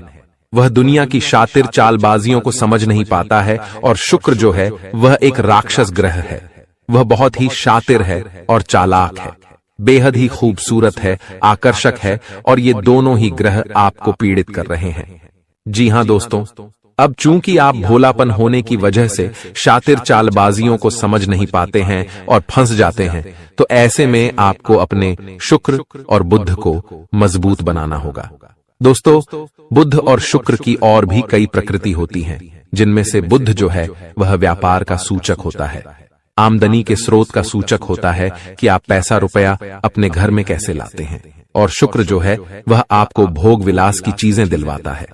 वह दुनिया की शातिर चालबाजियों को समझ नहीं पाता है। और शुक्र जो है वह एक राक्षस ग्रह है। वह बहुत ही शातिर है और चालाक है, बेहद ही खूबसूरत है, आकर्षक है, और ये दोनों ही ग्रह आपको पीड़ित कर रहे हैं। जी हां दोस्तों, अब चूंकि आप भोलापन होने की वजह से शातिर चालबाजियों को समझ नहीं पाते हैं और फंस जाते हैं, तो ऐसे में आपको अपने शुक्र और बुध को मजबूत बनाना होगा। दोस्तों, बुध और शुक्र की और भी कई प्रकृति होती हैं, जिनमें से बुध जो है वह व्यापार का सूचक होता है। आमदनी के स्रोत का सूचक होता है कि आप पैसा रुपया अपने घर में कैसे लाते हैं। और शुक्र जो है वह आपको भोग विलास की चीजें दिलवाता है।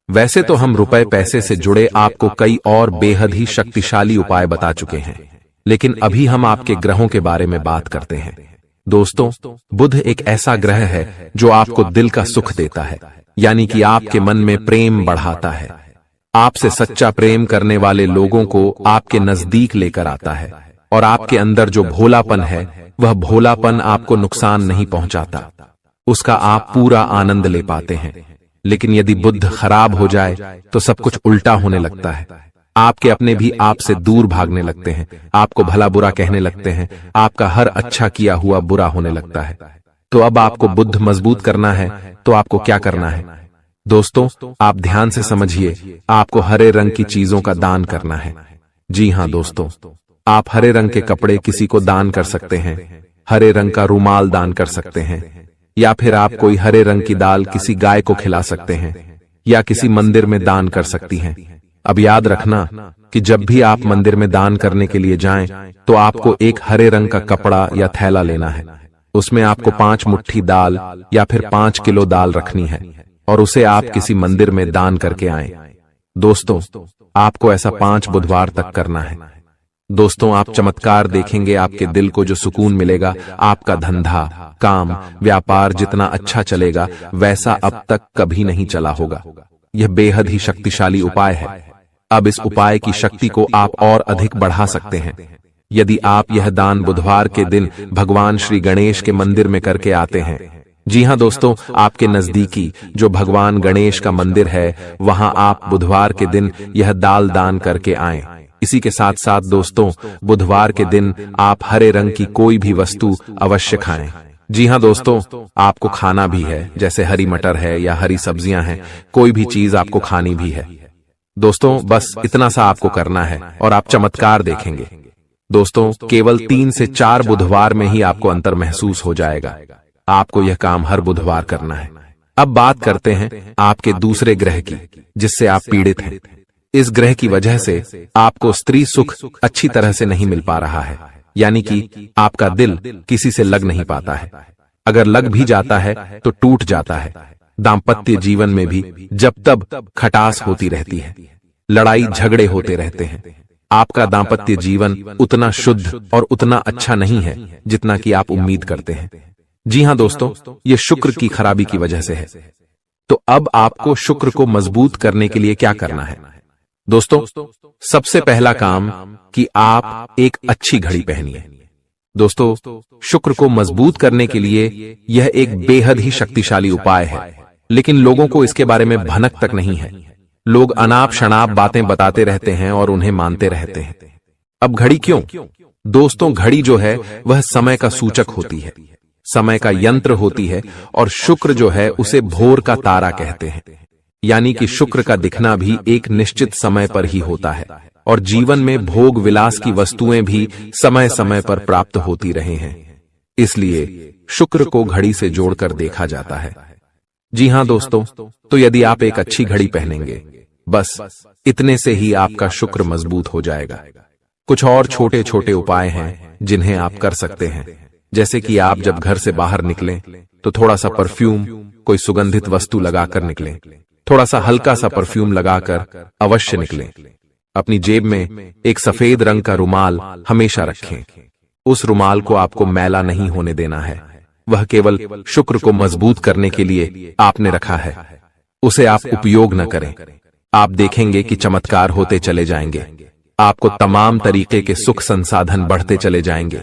वैसे तो हम रुपए पैसे से जुड़े आपको कई और बेहद ही शक्तिशाली उपाय बता चुके हैं, लेकिन अभी हम आपके ग्रहों के बारे में बात करते हैं। दोस्तों, बुध एक ऐसा ग्रह है जो आपको दिल का सुख देता है, यानी कि आपके मन में प्रेम बढ़ाता है। आपसे सच्चा प्रेम करने वाले लोगों को आपके नजदीक लेकर आता है और आपके अंदर जो भोलापन है वह भोलापन आपको नुकसान नहीं पहुंचाता, उसका आप पूरा आनंद ले पाते हैं। लेकिन यदि बुध खराब हो जाए तो सब कुछ उल्टा होने लगता है। आपके अपने भी आपसे दूर भागने लगते हैं, आपको भला बुरा कहने लगते हैं, आपका हर अच्छा किया हुआ बुरा होने लगता है। तो अब आपको बुध मजबूत करना है तो आपको क्या करना है? दोस्तों, आप ध्यान से समझिए, आपको हरे रंग की चीजों का दान करना है। जी हां दोस्तों, आप हरे रंग के कपड़े किसी को दान कर सकते हैं, हरे रंग का रुमाल दान कर सकते हैं, या फिर आप कोई हरे रंग की दाल किसी गाय को खिला सकते हैं, या किसी मंदिर में दान कर सकती हैं। अब याद रखना कि जब भी आप मंदिर में दान करने के लिए जाएं, तो आपको एक हरे रंग का कपड़ा या थैला लेना है। उसमें आपको 5 मुट्ठी दाल या फिर 5 किलो दाल रखनी है और उसे आप किसी मंदिर में दान करके आएं। दोस्तों, आपको ऐसा 5 बुधवार तक करना है। दोस्तों, आप चमत्कार देखेंगे, आपके दिल को जो सुकून मिलेगा, आपका धंधा, काम, व्यापार जितना अच्छा चलेगा वैसा अब तक कभी नहीं चला होगा। यह बेहद ही शक्तिशाली उपाय है। अब इस उपाय की शक्ति को आप और अधिक बढ़ा सकते हैं यदि आप यह दान बुधवार के दिन भगवान श्री गणेश के मंदिर में करके आते हैं। जी हां दोस्तों, आपके नजदीकी जो भगवान गणेश का मंदिर है वहां आप बुधवार के दिन यह दाल दान करके आएं। इसी के साथ साथ दोस्तों, बुधवार के दिन आप हरे रंग की कोई भी वस्तु अवश्य खाएं। जी हां दोस्तों, आपको खाना भी है, जैसे हरी मटर है या हरी सब्जियां हैं, कोई भी चीज आपको खानी भी है। दोस्तों, बस इतना सा आपको करना है और आप चमत्कार देखेंगे। दोस्तों, केवल 3 से 4 बुधवार में ही आपको अंतर महसूस हो जाएगा। आपको यह काम हर बुधवार करना है। अब बात करते हैं आपके दूसरे ग्रह की, जिससे आप पीड़ित हैं। इस ग्रह की वजह से आपको स्त्री सुख अच्छी तरह से नहीं मिल पा रहा है, यानी कि आपका दिल किसी से लग नहीं पाता है। अगर लग भी जाता है तो टूट जाता है। दाम्पत्य जीवन में भी जब तब खटास होती रहती है, लड़ाई झगड़े होते रहते हैं। आपका दाम्पत्य जीवन उतना शुद्ध और उतना अच्छा नहीं है जितना कि आप उम्मीद करते हैं। जी हां दोस्तों, ये शुक्र की खराबी की वजह से है। तो अब आपको शुक्र को मजबूत करने के लिए क्या करना है? दोस्तों, सबसे पहला काम कि आप एक अच्छी घड़ी पहनिए। दोस्तों, शुक्र को मजबूत करने के लिए यह एक बेहद ही शक्तिशाली उपाय है, लेकिन लोगों को इसके बारे में भनक तक नहीं है। लोग अनाप शनाप बातें बताते रहते हैं और उन्हें मानते रहते हैं। अब घड़ी क्यों? दोस्तों, घड़ी जो है वह समय का सूचक होती है, समय का यंत्र होती है, और शुक्र जो है उसे भोर का तारा कहते हैं। यानी कि शुक्र का दिखना भी एक निश्चित समय पर ही होता है, और जीवन में भोग विलास की वस्तुएं भी समय समय पर प्राप्त होती रहे हैं। इसलिए शुक्र को घड़ी से जोड़कर देखा जाता है। जी हां दोस्तों, तो यदि आप एक अच्छी घड़ी पहनेंगे, बस इतने से ही आपका शुक्र मजबूत हो जाएगा। कुछ और छोटे छोटे उपाय हैं जिन्हें आप कर सकते हैं, जैसे कि आप जब घर से बाहर निकलें तो थोड़ा सा परफ्यूम, कोई सुगंधित वस्तु लगाकर निकलें। थोड़ा सा हल्का सा परफ्यूम लगाकर अवश्य निकलें। अपनी जेब में एक सफेद रंग का रुमाल हमेशा रखें। उस रुमाल को आपको मैला नहीं होने देना है, वह केवल शुक्र को मजबूत करने के लिए आपने रखा है। उसे आप उपयोग न करें। आप देखेंगे कि चमत्कार होते चले जाएंगे। आपको तमाम तरीके के सुख संसाधन बढ़ते चले जाएंगे।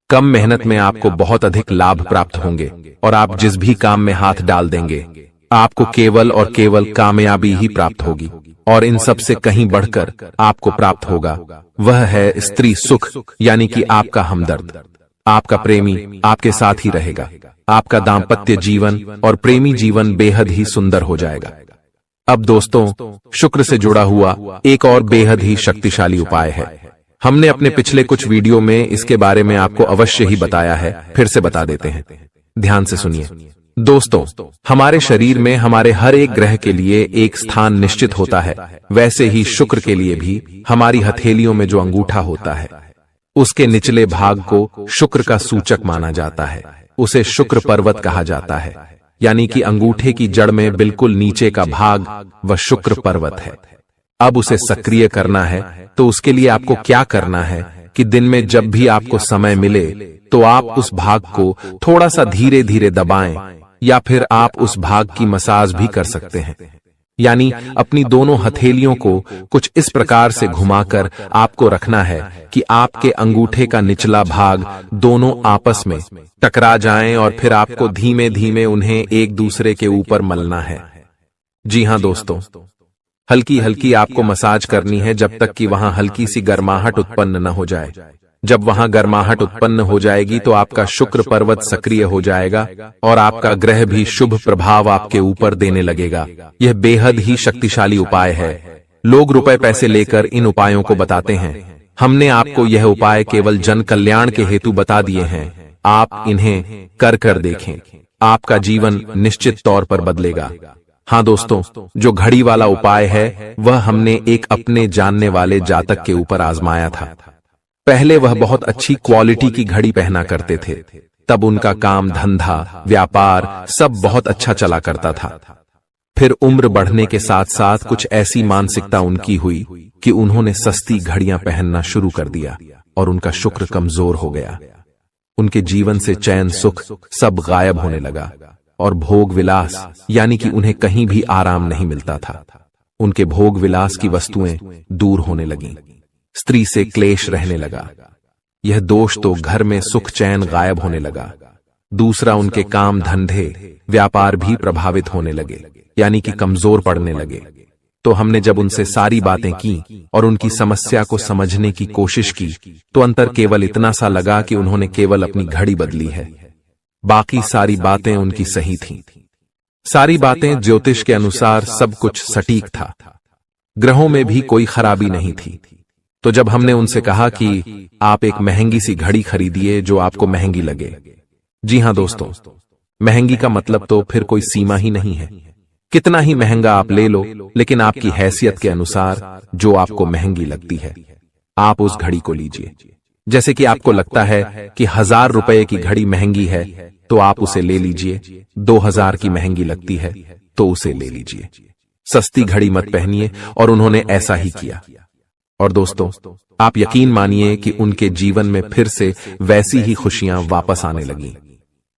कम मेहनत में आपको बहुत अधिक लाभ प्राप्त होंगे, और आप जिस भी काम में हाथ डाल देंगे आपको केवल और केवल कामयाबी ही प्राप्त होगी। और इन सब से कहीं बढ़कर आपको प्राप्त होगा वह है स्त्री सुख, यानी कि आपका हमदर्द। आपका प्रेमी आपके साथ ही रहेगा। आपका दाम्पत्य जीवन और प्रेमी जीवन बेहद ही सुंदर हो जाएगा। अब दोस्तों, शुक्र से जुड़ा हुआ एक और बेहद ही शक्तिशाली उपाय है। हमने अपने पिछले कुछ वीडियो में इसके बारे में आपको अवश्य ही बताया है, फिर से बता देते हैं। ध्यान से सुनिए। दोस्तों, हमारे शरीर में हमारे हर एक ग्रह के लिए एक स्थान निश्चित होता है। वैसे ही शुक्र के लिए भी हमारी हथेलियों में जो अंगूठा होता है उसके निचले भाग को शुक्र का सूचक माना जाता है। उसे शुक्र पर्वत कहा जाता है, यानी कि अंगूठे की जड़ में बिल्कुल नीचे का भाग वह शुक्र पर्वत है। अब उसे सक्रिय करना है तो उसके लिए आपको क्या करना है कि दिन में जब भी आपको समय मिले तो आप उस भाग को थोड़ा सा धीरे धीरे दबाएं, या फिर आप उस भाग की मसाज भी कर सकते हैं। यानी अपनी दोनों हथेलियों को कुछ इस प्रकार से घुमाकर आपको रखना है कि आपके अंगूठे का निचला भाग दोनों आपस में टकरा जाएं और फिर आपको धीमे धीमे उन्हें एक दूसरे के ऊपर मलना है। जी हां दोस्तों, हल्की हल्की आपको मसाज करनी है जब तक कि वहां हल्की सी गर्माहट उत्पन्न न हो जाए। जब वहां गर्माहट उत्पन्न हो जाएगी तो आपका शुक्र पर्वत सक्रिय हो जाएगा और आपका ग्रह भी शुभ प्रभाव आपके ऊपर देने लगेगा। यह बेहद ही शक्तिशाली उपाय है। लोग रुपए पैसे लेकर इन उपायों को बताते हैं। हमने आपको यह उपाय केवल जन कल्याण के हेतु बता दिए हैं। आप इन्हें कर देखें, आपका जीवन निश्चित तौर पर बदलेगा। हाँ दोस्तों, जो घड़ी वाला उपाय है वह हमने एक अपने जानने वाले जातक के ऊपर आजमाया था। पहले वह बहुत अच्छी क्वालिटी की घड़ी पहना करते थे, तब उनका काम धंधा व्यापार सब बहुत अच्छा चला करता था। फिर उम्र बढ़ने के साथ साथ कुछ ऐसी मानसिकता उनकी हुई कि उन्होंने सस्ती घड़ियां पहनना शुरू कर दिया और उनका शुक्र कमजोर हो गया। उनके जीवन से चैन सुख सब गायब होने लगा और भोग विलास यानी कि उन्हें कहीं भी आराम नहीं मिलता था। उनके भोग विलास की वस्तुएं दूर होने लगीं। स्त्री से क्लेश रहने लगा। यह दोष तो घर में सुख चैन गायब होने लगा। दूसरा, उनके काम धंधे व्यापार भी प्रभावित होने लगे, यानी कि कमजोर पड़ने लगे। तो हमने जब उनसे सारी बातें की और उनकी समस्या को समझने की कोशिश की तो अंतर केवल इतना सा लगा कि उन्होंने केवल अपनी घड़ी बदली है, बाकी सारी बातें उनकी सही थीं। सारी बातें ज्योतिष के अनुसार सब कुछ सटीक था। ग्रहों में भी कोई खराबी नहीं थी। तो जब हमने उनसे कहा कि आप एक महंगी सी घड़ी खरीदिए जो आपको महंगी लगे। जी हां दोस्तों, महंगी का मतलब तो फिर कोई सीमा ही नहीं है। कितना ही महंगा आप ले लो, लेकिन आपकी हैसियत के अनुसार जो आपको महंगी लगती है आप उस घड़ी को लीजिए। जैसे कि आपको लगता है कि 1000 रुपए की घड़ी महंगी है तो आप उसे ले लीजिए। 2000 की महंगी लगती है तो उसे ले लीजिए। सस्ती घड़ी मत पहनिए, और उन्होंने ऐसा ही किया। और दोस्तों, आप यकीन मानिए कि उनके जीवन में फिर से वैसी ही खुशियां वापस आने लगीं।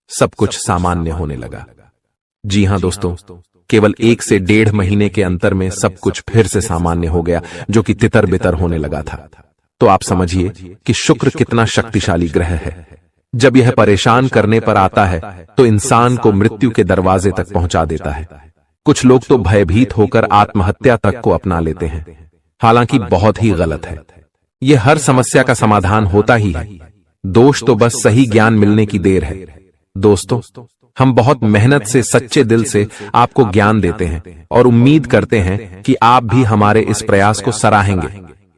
सब कुछ सामान्य होने लगा। जी हां दोस्तों, केवल 1 से 1.5 महीने के अंतर में सब कुछ फिर से सामान्य हो गया, जो कि तितर बितर होने लगा था। तो आप समझिए कि शुक्र कितना शक्तिशाली ग्रह है। जब यह परेशान करने पर आता है तो इंसान को मृत्यु के दरवाजे तक पहुंचा देता है। कुछ लोग तो भयभीत होकर आत्महत्या तक को अपना लेते हैं, हालांकि बहुत ही गलत है। यह हर समस्या का समाधान होता ही है। दोष तो बस सही ज्ञान मिलने की देर है। दोस्तों, हम बहुत मेहनत से सच्चे दिल से आपको ज्ञान देते हैं और उम्मीद करते हैं कि आप भी हमारे इस प्रयास को सराहेंगे।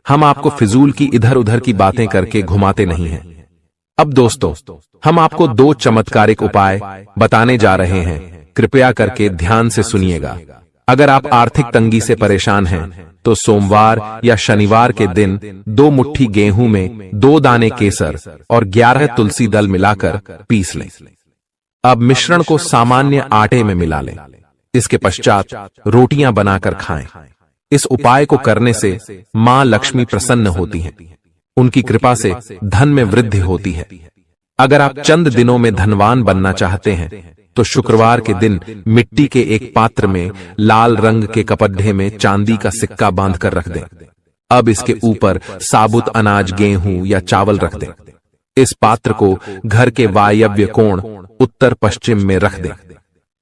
हम आपको फिजूल की इधर उधर की बातें करके घुमाते नहीं हैं। अब दोस्तों, हम आपको 2 चमत्कारिक उपाय बताने जा रहे हैं। कृपया करके ध्यान से सुनिएगा। अगर आप आर्थिक तंगी से परेशान हैं तो सोमवार या शनिवार के दिन 2 मुट्ठी गेहूं में 2 दाने केसर और 11 तुलसी दल मिलाकर पीस लें। अब मिश्रण को सामान्य आटे में मिला लें। इसके पश्चात रोटियां बनाकर खाएं। इस उपाय को करने से मां लक्ष्मी प्रसन्न होती हैं। उनकी कृपा से धन में वृद्धि होती है। अगर आप चंद दिनों में धनवान बनना चाहते हैं तो शुक्रवार के दिन मिट्टी के एक पात्र में लाल रंग के कपड्ढे में चांदी का सिक्का बांधकर रख दें। अब इसके ऊपर साबुत अनाज, गेहूं या चावल रख दें। इस पात्र को घर के वायव्य कोण उत्तर पश्चिम में रख दें।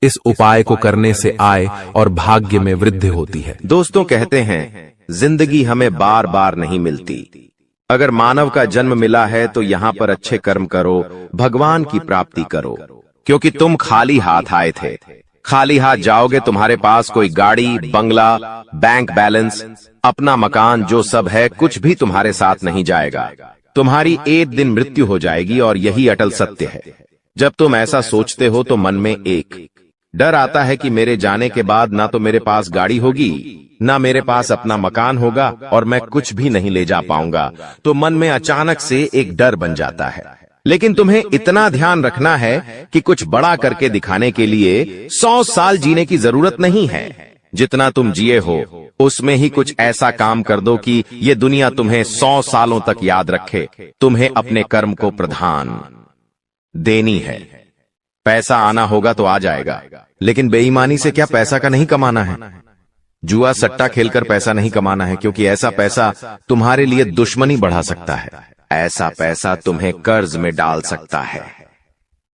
इस उपाय को करने से आय और भाग्य में वृद्धि होती है। दोस्तों, कहते हैं जिंदगी हमें बार बार नहीं मिलती। अगर मानव का जन्म मिला है तो यहाँ पर अच्छे कर्म करो, भगवान की प्राप्ति करो, क्योंकि तुम खाली हाथ आए थे। खाली हाथ जाओगे, तुम्हारे पास कोई गाड़ी, बंगला, बैंक बैलेंस, अपना मकान जो सब है कुछ भी तुम्हारे साथ नहीं जाएगा। तुम्हारी एक दिन मृत्यु हो जाएगी और यही अटल सत्य है। जब तुम ऐसा सोचते हो तो मन में एक डर आता है कि मेरे जाने के बाद ना तो मेरे पास गाड़ी होगी, ना मेरे पास अपना मकान होगा और मैं कुछ भी नहीं ले जा पाऊंगा। तो मन में अचानक से एक डर बन जाता है। लेकिन तुम्हें इतना ध्यान रखना है कि कुछ बड़ा करके दिखाने के लिए 100 साल जीने की जरूरत नहीं है। जितना तुम जिए हो उसमें ही कुछ ऐसा काम कर दो कि ये दुनिया तुम्हें 100 सालों तक याद रखे। तुम्हें अपने कर्म को प्रधान देनी है। पैसा आना होगा तो आ जाएगा, लेकिन बेईमानी से क्या पैसा का नहीं कमाना है। जुआ सट्टा खेलकर पैसा नहीं कमाना है, क्योंकि ऐसा पैसा तुम्हारे लिए दुश्मनी बढ़ा सकता है। ऐसा पैसा तुम्हें कर्ज में डाल सकता है।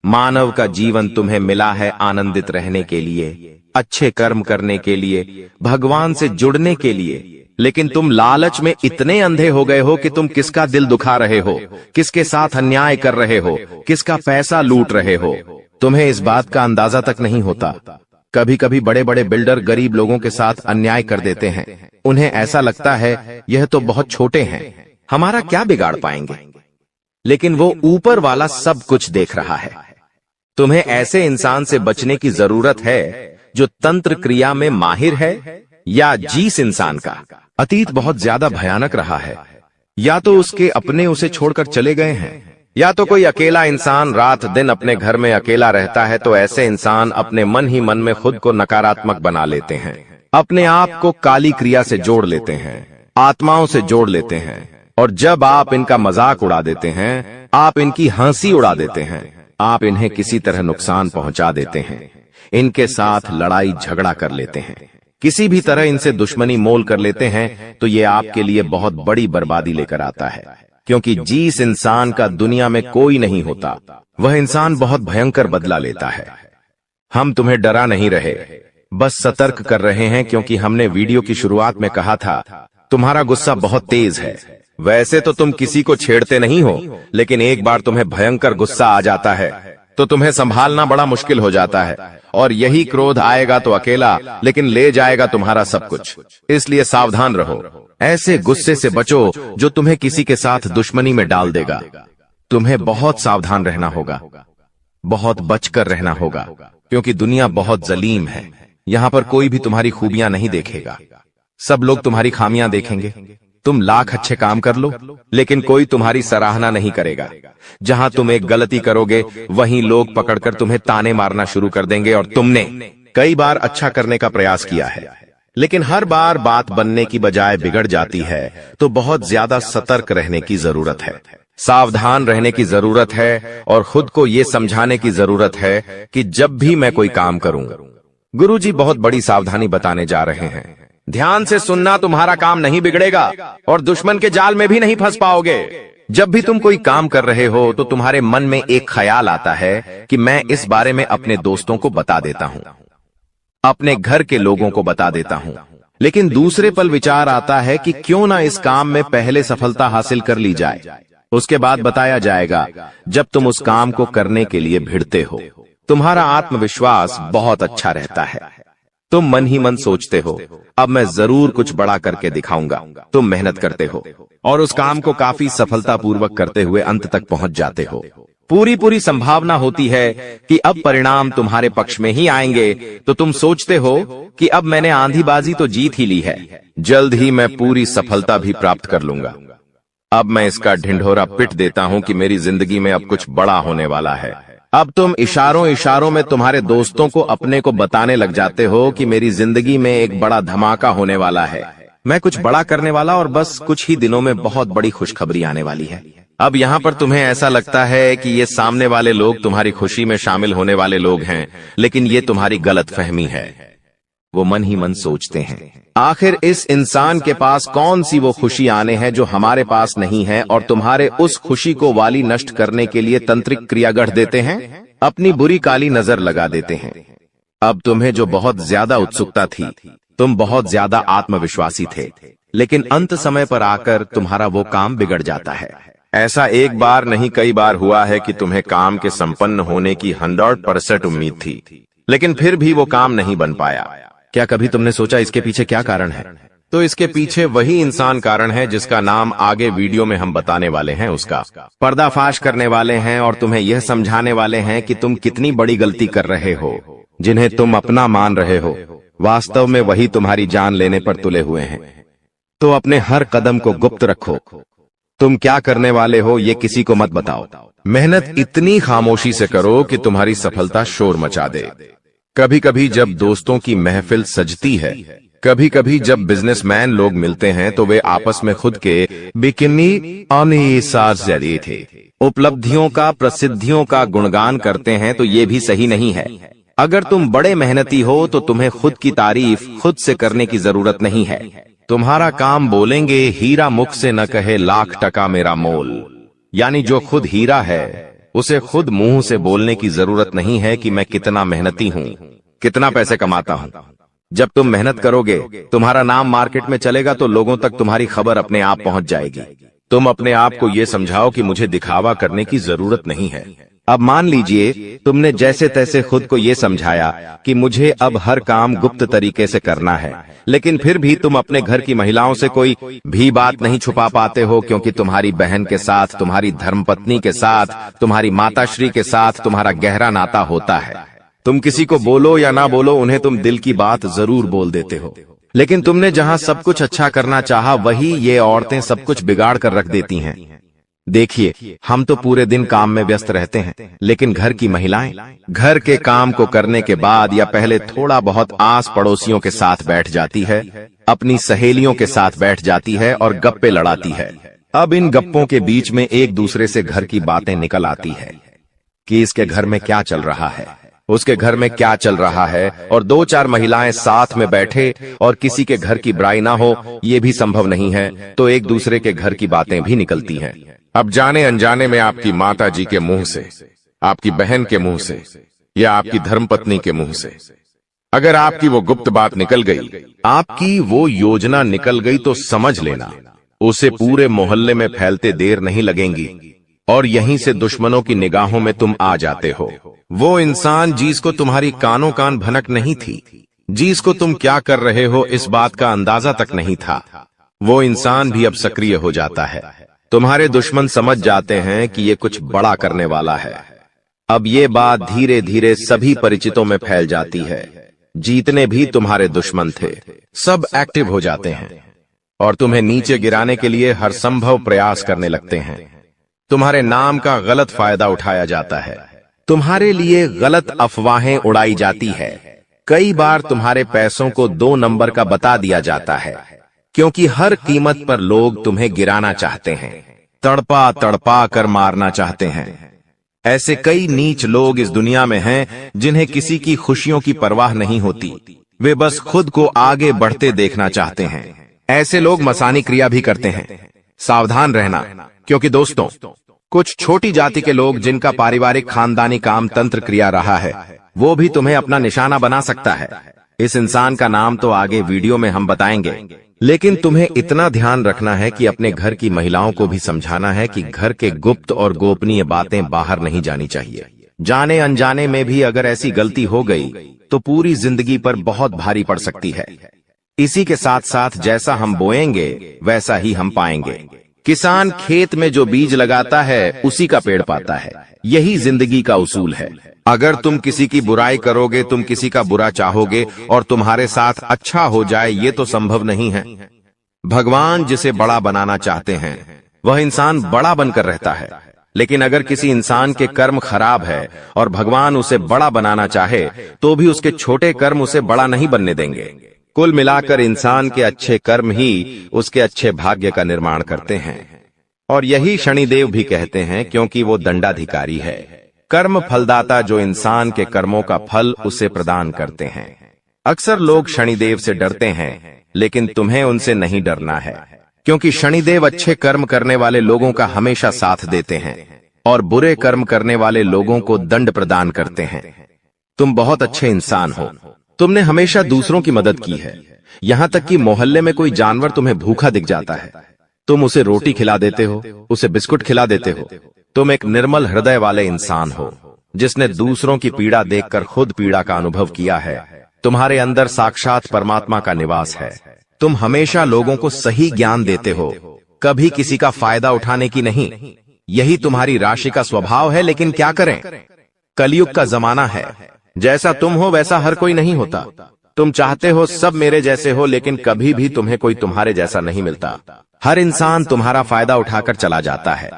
मानव का जीवन तुम्हें मिला है आनंदित रहने के लिए, अच्छे कर्म करने के लिए, भगवान से जुड़ने के लिए। लेकिन तुम लालच में इतने अंधे हो गए हो कि तुम किसका दिल दुखा रहे हो, किसके साथ अन्याय कर रहे हो, किसका पैसा लूट रहे हो। तुम्हें इस बात का अंदाजा तक नहीं होता। कभी कभी बड़े बड़े बिल्डर गरीब लोगों के साथ अन्याय कर देते हैं। उन्हें ऐसा लगता है यह तो बहुत छोटे हैं, हमारा क्या बिगाड़ पाएंगे। लेकिन वो ऊपर वाला सब कुछ देख रहा है। तुम्हें ऐसे इंसान से बचने की जरूरत है जो तंत्र क्रिया में माहिर है, या जिस इंसान का अतीत बहुत ज्यादा भयानक रहा है, या तो उसके अपने उसे छोड़कर चले गए हैं, या तो कोई अकेला इंसान रात दिन अपने घर में अकेला रहता है। तो ऐसे इंसान अपने मन ही मन में खुद को नकारात्मक बना लेते हैं, अपने आप को काली क्रिया से जोड़ लेते हैं, आत्माओं से जोड़ लेते हैं। और जब आप इनका मजाक उड़ा देते हैं, आप इनकी हंसी उड़ा देते हैं, आप इन्हें किसी तरह नुकसान पहुंचा देते हैं, इनके साथ लड़ाई झगड़ा कर लेते हैं, किसी भी तरह इनसे दुश्मनी मोल कर लेते हैं, तो ये आपके लिए बहुत बड़ी बर्बादी लेकर आता है। क्योंकि जिस इंसान का दुनिया में कोई नहीं होता, वह इंसान बहुत भयंकर बदला लेता है। हम तुम्हें डरा नहीं रहे, बस सतर्क कर रहे हैं, क्योंकि हमने वीडियो की शुरुआत में कहा था तुम्हारा गुस्सा बहुत तेज है। वैसे तो तुम किसी को छेड़ते नहीं हो, लेकिन एक बार तुम्हें भयंकर गुस्सा आ जाता है तो तुम्हें संभालना बड़ा मुश्किल हो जाता है। और यही क्रोध आएगा तो अकेला, लेकिन ले जाएगा तुम्हारा सब कुछ। इसलिए सावधान रहो, ऐसे गुस्से से बचो जो तुम्हें किसी के साथ दुश्मनी में डाल देगा। तुम्हें बहुत सावधान रहना होगा, बहुत बचकर रहना होगा, क्योंकि दुनिया बहुत जलीम है। यहाँ पर कोई भी तुम्हारी खूबियां नहीं देखेगा, सब लोग तुम्हारी खामियां देखेंगे। तुम लाख अच्छे काम कर लो, लेकिन कोई तुम्हारी सराहना नहीं करेगा। जहां तुम एक गलती करोगे, वहीं लोग पकड़कर तुम्हें ताने मारना शुरू कर देंगे। और तुमने कई बार अच्छा करने का प्रयास किया है, लेकिन हर बार बात बनने की बजाय बिगड़ जाती है। तो बहुत ज्यादा सतर्क रहने की जरूरत है, सावधान रहने की जरूरत है, और खुद को ये समझाने की जरूरत है कि जब भी मैं कोई काम करूं, गुरुजी बहुत बड़ी सावधानी बताने जा रहे हैं। ध्यान से सुनना, तुम्हारा काम नहीं बिगड़ेगा और दुश्मन के जाल में भी नहीं फंस पाओगे। जब भी तुम कोई काम कर रहे हो तो तुम्हारे मन में एक ख्याल आता है कि मैं इस बारे में अपने दोस्तों को बता देता हूं, अपने घर के लोगों को बता देता हूं। लेकिन दूसरे पल विचार आता है कि क्यों ना इस काम में पहले सफलता हासिल कर ली जाए, उसके बाद बताया जाएगा। जब तुम उस काम को करने के लिए भिड़ते हो, तुम्हारा आत्मविश्वास बहुत अच्छा रहता है। तुम मन ही मन सोचते हो, अब मैं जरूर कुछ बड़ा करके दिखाऊंगा। तुम मेहनत करते हो और उस काम को काफी सफलतापूर्वक करते हुए अंत तक पहुंच जाते हो। पूरी संभावना होती है कि अब परिणाम तुम्हारे पक्ष में ही आएंगे। तो तुम सोचते हो कि अब मैंने आंधीबाजी तो जीत ही ली है, जल्द ही मैं पूरी सफलता भी प्राप्त कर लूंगा। अब मैं इसका ढिंढोरा पिट देता हूं कि मेरी जिंदगी में अब कुछ बड़ा होने वाला है। अब तुम इशारों में तुम्हारे दोस्तों को अपने को बताने लग जाते हो कि मेरी जिंदगी में एक बड़ा धमाका होने वाला है, मैं कुछ बड़ा करने वाला, और बस कुछ ही दिनों में बहुत बड़ी खुशखबरी आने वाली है। अब यहाँ पर तुम्हें ऐसा लगता है कि ये सामने वाले लोग तुम्हारी खुशी में शामिल होने वाले लोग हैं, लेकिन ये तुम्हारी गलतफहमी है। वो मन ही मन सोचते हैं, आखिर इस इंसान के पास कौन सी वो खुशी आने हैं जो हमारे पास नहीं है, और तुम्हारे उस खुशी को वाली नष्ट करने के लिए तंत्रिक क्रिया गढ़ देते हैं, अपनी बुरी काली नजर लगा देते हैं। अब तुम्हें जो बहुत ज्यादा उत्सुकता थी, तुम बहुत ज्यादा आत्मविश्वासी थे, लेकिन अंत समय पर आकर तुम्हारा वो काम बिगड़ जाता है। ऐसा एक बार नहीं कई बार हुआ है कि तुम्हें काम के संपन्न होने की 100% उम्मीद थी, लेकिन फिर भी वो काम नहीं बन पाया। क्या कभी तुमने सोचा इसके पीछे क्या कारण है? तो इसके पीछे वही इंसान कारण है जिसका नाम आगे वीडियो में हम बताने वाले हैं। उसका पर्दाफाश करने वाले हैं और तुम्हें यह समझाने वाले हैं कि तुम कितनी बड़ी गलती कर रहे हो। जिन्हें तुम अपना मान रहे हो, वास्तव में वही तुम्हारी जान लेने पर तुले हुए हैं। तो अपने हर कदम को गुप्त रखो। तुम क्या करने वाले हो ये किसी को मत बताओ। मेहनत इतनी खामोशी से करो कि तुम्हारी सफलता शोर मचा दे। कभी कभी जब दोस्तों की महफिल सजती है, कभी कभी जब बिजनेसमैन लोग मिलते हैं, तो वे आपस में खुद के बिकिनी जरिए थे उपलब्धियों का, प्रसिद्धियों का गुणगान करते हैं, तो ये भी सही नहीं है। अगर तुम बड़े मेहनती हो तो तुम्हें खुद की तारीफ खुद से करने की जरूरत नहीं है। तुम्हारा काम बोलेंगे, हीरा मुख से न कहे लाख टका मेरा मोल। यानी जो खुद हीरा है उसे खुद मुंह से बोलने की जरूरत नहीं है कि मैं कितना मेहनती हूं, कितना पैसे कमाता हूं। जब तुम मेहनत करोगे, तुम्हारा नाम मार्केट में चलेगा, तो लोगों तक तुम्हारी खबर अपने आप पहुंच जाएगी। तुम अपने आप को ये समझाओ कि मुझे दिखावा करने की जरूरत नहीं है। अब मान लीजिए तुमने जैसे तैसे खुद को ये समझाया कि मुझे अब हर काम गुप्त तरीके से करना है, लेकिन फिर भी तुम अपने घर की महिलाओं से कोई भी बात नहीं छुपा पाते हो, क्योंकि तुम्हारी बहन के साथ, तुम्हारी धर्मपत्नी के साथ, तुम्हारी माताश्री के साथ तुम्हारा गहरा नाता होता है। तुम किसी को बोलो या ना बोलो, उन्हें तुम दिल की बात जरूर बोल देते हो। लेकिन तुमने जहां सब कुछ अच्छा करना चाहा, वही ये औरतें सब कुछ बिगाड़ कर रख देती हैं। देखिए, हम तो पूरे दिन काम में व्यस्त रहते हैं, लेकिन घर की महिलाएं घर के काम को करने के बाद या पहले थोड़ा बहुत आस पड़ोसियों के साथ बैठ जाती है, अपनी सहेलियों के साथ बैठ जाती है और गप्पे लड़ाती है। अब इन गप्पों के बीच में एक दूसरे से घर की बातें निकल आती है कि इसके घर में क्या चल रहा है, उसके घर में क्या चल रहा है, और दो चार महिलाएं साथ में बैठे और किसी के घर की बुराई ना हो, ये भी संभव नहीं है, तो एक दूसरे के घर की बातें भी निकलती हैं। अब जाने अनजाने में आपकी माता जी के मुंह से, आपकी बहन के मुंह से या आपकी धर्मपत्नी के मुंह से अगर आपकी वो गुप्त बात निकल गई, आपकी वो योजना निकल गई, तो समझ लेना उसे पूरे मोहल्ले में फैलते देर नहीं लगेंगी और यहीं से दुश्मनों की निगाहों में तुम आ जाते हो। वो इंसान जिसको तुम्हारी कानों कान भनक नहीं थी, जिसको तुम क्या कर रहे हो इस बात का अंदाजा तक नहीं था, वो इंसान भी अब सक्रिय हो जाता है। तुम्हारे दुश्मन समझ जाते हैं कि ये कुछ बड़ा करने वाला है। अब ये बात धीरे धीरे सभी परिचितों में फैल जाती है। जीतने भी तुम्हारे दुश्मन थे, सब एक्टिव हो जाते हैं और तुम्हें नीचे गिराने के लिए हर संभव प्रयास करने लगते हैं। तुम्हारे नाम का गलत फायदा उठाया जाता है, तुम्हारे लिए गलत अफवाहें उड़ाई जाती है। कई बार तुम्हारे पैसों को 2 नंबर का बता दिया जाता है, क्योंकि हर कीमत पर लोग तुम्हें गिराना चाहते हैं, तड़पा तड़पा कर मारना चाहते हैं। ऐसे कई नीच लोग इस दुनिया में हैं जिन्हें किसी की खुशियों की परवाह नहीं होती, वे बस खुद को आगे बढ़ते देखना चाहते हैं। ऐसे लोग मसानी क्रिया भी करते हैं। सावधान रहना, क्योंकि दोस्तों, कुछ छोटी जाति के लोग जिनका पारिवारिक खानदानी काम तंत्र क्रिया रहा है, वो भी तुम्हें अपना निशाना बना सकता है। इस इंसान का नाम तो आगे वीडियो में हम बताएंगे, लेकिन तुम्हें इतना ध्यान रखना है कि अपने घर की महिलाओं को भी समझाना है कि घर के गुप्त और गोपनीय बातें बाहर नहीं जानी चाहिए। जाने अनजाने में भी अगर ऐसी गलती हो गई तो पूरी जिंदगी पर बहुत भारी पड़ सकती है। इसी के साथ साथ जैसा हम बोएंगे वैसा ही हम पाएंगे। किसान खेत में जो बीज लगाता है उसी का पेड़ पाता है, यही जिंदगी का उसूल है। अगर तुम किसी की बुराई करोगे, तुम किसी का बुरा चाहोगे और तुम्हारे साथ अच्छा हो जाए, ये तो संभव नहीं है। भगवान जिसे बड़ा बनाना चाहते हैं वह इंसान बड़ा बनकर रहता है, लेकिन अगर किसी इंसान के कर्म खराब है और भगवान उसे बड़ा बनाना चाहे तो भी उसके छोटे कर्म उसे बड़ा नहीं बनने देंगे। कुल मिलाकर इंसान के अच्छे कर्म ही उसके अच्छे भाग्य का निर्माण करते हैं, और यही शनिदेव भी कहते हैं, क्योंकि वो दंडाधिकारी है, कर्म फलदाता, जो इंसान के कर्मों का फल उसे प्रदान करते हैं। अक्सर लोग शनिदेव से डरते हैं, लेकिन तुम्हें उनसे नहीं डरना है, क्योंकि शनिदेव अच्छे कर्म करने वाले लोगों का हमेशा साथ देते हैं और बुरे कर्म करने वाले लोगों को दंड प्रदान करते हैं। तुम बहुत अच्छे इंसान हो, तुमने हमेशा दूसरों की मदद की है। यहाँ तक कि मोहल्ले में कोई जानवर तुम्हें भूखा दिख जाता है, तुम उसे रोटी खिला देते हो, उसे बिस्कुट खिला देते हो। तुम एक निर्मल हृदय वाले इंसान हो, जिसने दूसरों की पीड़ा देखकर खुद पीड़ा का अनुभव किया है। तुम्हारे अंदर साक्षात परमात्मा का निवास है। तुम हमेशा लोगों को सही ज्ञान देते हो, कभी किसी का फायदा उठाने की नहीं। यही तुम्हारी राशि का स्वभाव है, लेकिन क्या करें, कलयुग का जमाना है। जैसा तुम हो वैसा हर कोई नहीं होता। तुम चाहते हो सब मेरे जैसे हो, लेकिन कभी भी तुम्हें कोई तुम्हारे जैसा नहीं मिलता। हर इंसान तुम्हारा फायदा उठाकर चला जाता है,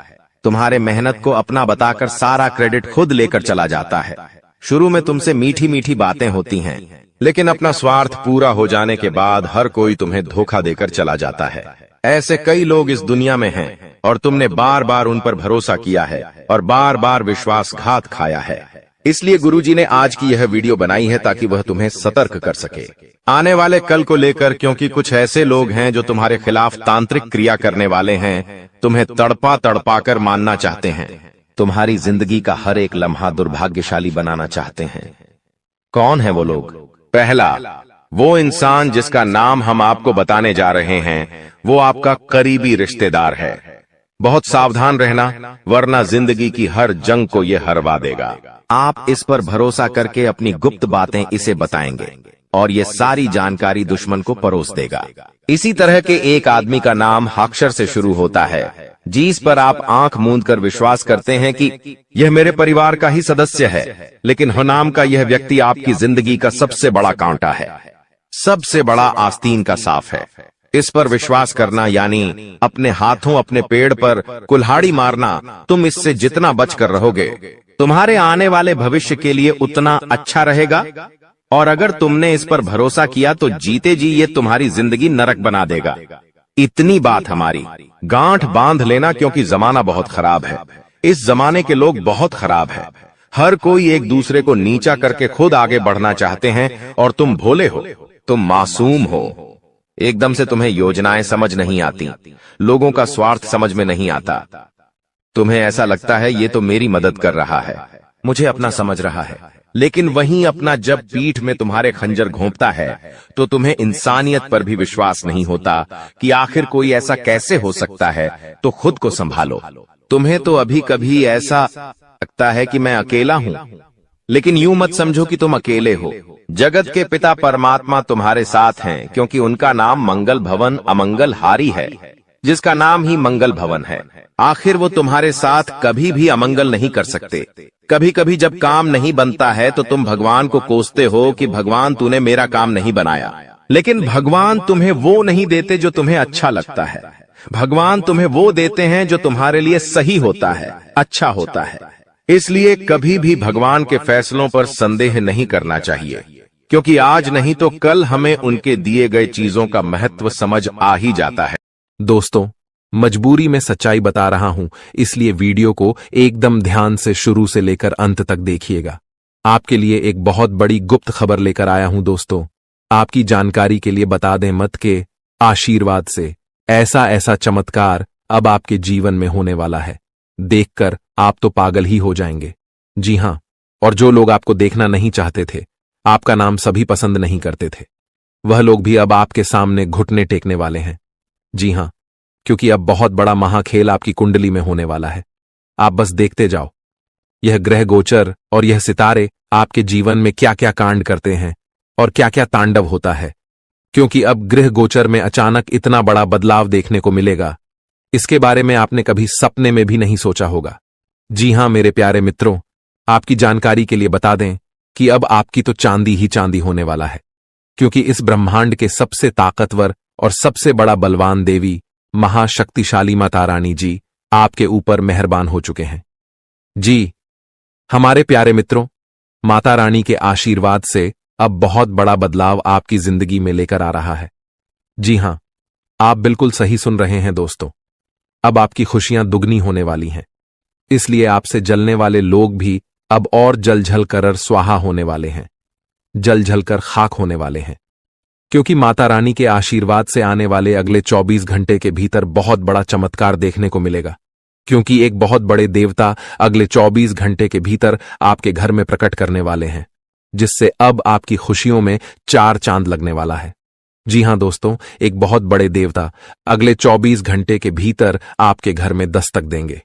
तुम्हारे मेहनत को अपना बताकर सारा क्रेडिट खुद लेकर चला जाता है। शुरू में तुमसे मीठी मीठी बातें होती हैं, लेकिन अपना स्वार्थ पूरा हो जाने के बाद हर कोई तुम्हें धोखा देकर चला जाता है। ऐसे कई लोग इस दुनिया में हैं और तुमने बार बार उन पर भरोसा किया है और बार बार विश्वासघात खाया है। इसलिए गुरुजी ने आज की यह वीडियो बनाई है ताकि वह तुम्हें सतर्क कर सके आने वाले कल को लेकर, क्योंकि कुछ ऐसे लोग हैं जो तुम्हारे खिलाफ तांत्रिक क्रिया करने वाले हैं, तुम्हें तड़पा तड़पा कर मानना चाहते हैं, तुम्हारी जिंदगी का हर एक लम्हा दुर्भाग्यशाली बनाना चाहते हैं। कौन है वो लोग? पहला, वो इंसान जिसका नाम हम आपको बताने जा रहे हैं, वो आपका करीबी रिश्तेदार है। बहुत सावधान रहना, वरना जिंदगी की हर जंग को ये हरवा देगा। आप इस पर भरोसा करके अपनी गुप्त बातें इसे बताएंगे और ये सारी जानकारी दुश्मन को परोस देगा। इसी तरह के एक आदमी का नाम अक्षर से शुरू होता है, जिस पर आप आंख मूंद कर विश्वास करते हैं कि यह मेरे परिवार का ही सदस्य है, लेकिन हो नाम का यह व्यक्ति आपकी जिंदगी का सबसे बड़ा कांटा है, सबसे बड़ा आस्तीन का साफ है। इस पर विश्वास करना यानी अपने हाथों अपने पेड़ पर कुल्हाड़ी मारना। तुम इससे जितना बचकर रहोगे, तुम्हारे आने वाले भविष्य के लिए उतना अच्छा रहेगा। और अगर तुमने इस पर भरोसा किया तो जीते जी ये तुम्हारी जिंदगी नरक बना देगा। इतनी बात हमारी, गांठ बांध लेना, क्योंकि जमाना बहुत खराब है। इस जमाने के लोग बहुत खराब है। हर कोई एक दूसरे को नीचा करके खुद आगे बढ़ना चाहते हैं, और तुम भोले हो, तुम मासूम हो। एकदम से तुम्हें योजनाएं समझ नहीं आती, लोगों का स्वार्थ समझ में नहीं आता। तुम्हें ऐसा लगता है ये तो मेरी मदद कर रहा है, मुझे अपना समझ रहा है, लेकिन वहीं अपना जब पीठ में तुम्हारे खंजर घोंपता है तो तुम्हें इंसानियत पर भी विश्वास नहीं होता कि आखिर कोई ऐसा कैसे हो सकता है। तो खुद को संभालो। तुम्हें तो अभी कभी ऐसा लगता है कि मैं अकेला हूं, लेकिन यूं मत समझो कि तुम अकेले हो। जगत के पिता परमात्मा तुम्हारे साथ हैं, क्योंकि उनका नाम मंगल भवन अमंगल हारी है, जिसका नाम ही मंगल भवन है। आखिर वो तुम्हारे साथ कभी भी अमंगल नहीं कर सकते। कभी कभी जब काम नहीं बनता है तो तुम भगवान को कोसते हो कि भगवान तूने मेरा काम नहीं बनाया, लेकिन भगवान तुम्हें वो नहीं देते जो तुम्हें अच्छा लगता है। भगवान तुम्हें वो देते हैं जो तुम्हारे लिए सही होता है, अच्छा होता है। इसलिए कभी भी भगवान के फैसलों पर संदेह नहीं करना चाहिए, क्योंकि आज नहीं तो कल हमें उनके दिए गए चीजों का महत्व समझ आ ही जाता है। दोस्तों, मजबूरी में सच्चाई बता रहा हूं, इसलिए वीडियो को एकदम ध्यान से शुरू से लेकर अंत तक देखिएगा। आपके लिए एक बहुत बड़ी गुप्त खबर लेकर आया हूं दोस्तों। आपकी जानकारी के लिए बता दें मत के आशीर्वाद से ऐसा ऐसा चमत्कार अब आपके जीवन में होने वाला है, देखकर आप तो पागल ही हो जाएंगे। जी हां, और जो लोग आपको देखना नहीं चाहते थे, आपका नाम सभी पसंद नहीं करते थे, वह लोग भी अब आपके सामने घुटने टेकने वाले हैं। जी हां, क्योंकि अब बहुत बड़ा महाखेल आपकी कुंडली में होने वाला है। आप बस देखते जाओ, यह ग्रह गोचर और यह सितारे आपके जीवन में क्या क्या कांड करते हैं और क्या क्या तांडव होता है, क्योंकि अब ग्रह गोचर में अचानक इतना बड़ा बदलाव देखने को मिलेगा, इसके बारे में आपने कभी सपने में भी नहीं सोचा होगा। जी हां मेरे प्यारे मित्रों, आपकी जानकारी के लिए बता दें कि अब आपकी तो चांदी ही चांदी होने वाला है, क्योंकि इस ब्रह्मांड के सबसे ताकतवर और सबसे बड़ा बलवान देवी महाशक्तिशाली माता रानी जी आपके ऊपर मेहरबान हो चुके हैं। जी हमारे प्यारे मित्रों, माता रानी के आशीर्वाद से अब बहुत बड़ा बदलाव आपकी जिंदगी में लेकर आ रहा है। जी हां, आप बिल्कुल सही सुन रहे हैं दोस्तों। अब आपकी खुशियां दुगनी होने वाली हैं, इसलिए आपसे जलने वाले लोग भी अब और जल जल कर स्वाहा होने वाले हैं, जल जल कर खाक होने वाले हैं, क्योंकि माता रानी के आशीर्वाद से आने वाले अगले 24 घंटे के भीतर बहुत बड़ा चमत्कार देखने को मिलेगा, क्योंकि एक बहुत बड़े देवता अगले 24 घंटे के भीतर आपके घर में प्रकट करने वाले हैं, जिससे अब आपकी खुशियों में 4 चांद लगने वाला है। जी हां दोस्तों, एक बहुत बड़े देवता अगले 24 घंटे के भीतर आपके घर में दस्तक देंगे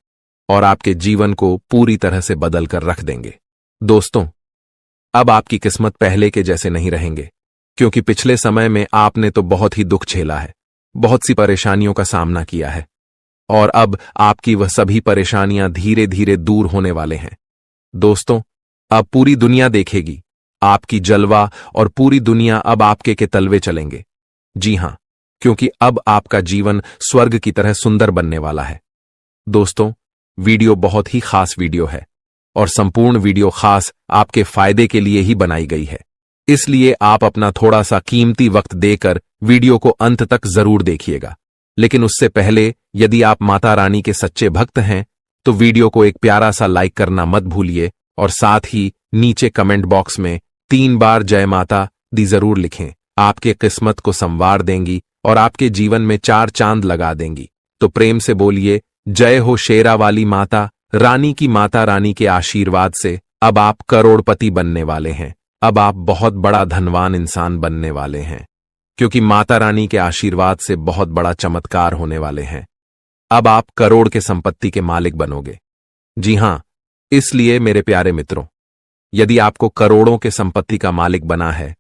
और आपके जीवन को पूरी तरह से बदल कर रख देंगे। दोस्तों, अब आपकी किस्मत पहले के जैसे नहीं रहेंगे, क्योंकि पिछले समय में आपने तो बहुत ही दुख झेला है, बहुत सी परेशानियों का सामना किया है, और अब आपकी वह सभी परेशानियां धीरे धीरे दूर होने वाले हैं। दोस्तों, अब पूरी दुनिया देखेगी आपकी जलवा और पूरी दुनिया अब आपके के तलवे चलेंगे। जी हां, क्योंकि अब आपका जीवन स्वर्ग की तरह सुंदर बनने वाला है। दोस्तों, वीडियो बहुत ही खास वीडियो है और संपूर्ण वीडियो खास आपके फायदे के लिए ही बनाई गई है। इसलिए आप अपना थोड़ा सा कीमती वक्त देकर वीडियो को अंत तक जरूर देखिएगा। लेकिन उससे पहले यदि आप माता रानी के सच्चे भक्त हैं तो वीडियो को एक प्यारा सा लाइक करना मत भूलिए और साथ ही नीचे कमेंट बॉक्स में 3 बार जय माता दी जरूर लिखें। आपके किस्मत को संवार देंगी और आपके जीवन में 4 चांद लगा देंगी। तो प्रेम से बोलिए, जय हो शेरा वाली माता रानी की। माता रानी के आशीर्वाद से अब आप करोड़पति बनने वाले हैं। अब आप बहुत बड़ा धनवान इंसान बनने वाले हैं, क्योंकि माता रानी के आशीर्वाद से बहुत बड़ा चमत्कार होने वाले हैं। अब आप करोड़ के संपत्ति के मालिक बनोगे। जी हां, इसलिए मेरे प्यारे मित्रों, यदि आपको करोड़ों के संपत्ति का मालिक बना है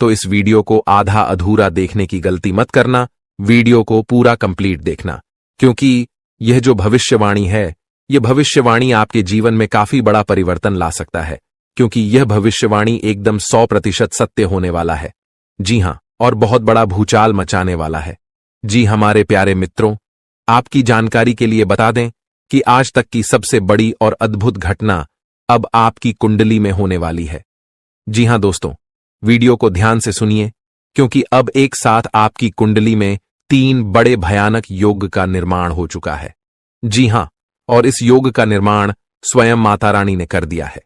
तो इस वीडियो को आधा अधूरा देखने की गलती मत करना। वीडियो को पूरा कंप्लीट देखना, क्योंकि यह जो भविष्यवाणी है, यह भविष्यवाणी आपके जीवन में काफी बड़ा परिवर्तन ला सकता है, क्योंकि यह भविष्यवाणी एकदम 100% सत्य होने वाला है। जी हां, और बहुत बड़ा भूचाल मचाने वाला है। जी हमारे प्यारे मित्रों, आपकी जानकारी के लिए बता दें कि आज तक की सबसे बड़ी और अद्भुत घटना अब आपकी कुंडली में होने वाली है। जी हां दोस्तों, वीडियो को ध्यान से सुनिए, क्योंकि अब एक साथ आपकी कुंडली में 3 बड़े भयानक योग का निर्माण हो चुका है। जी हां, और इस योग का निर्माण स्वयं माता रानी ने कर दिया है।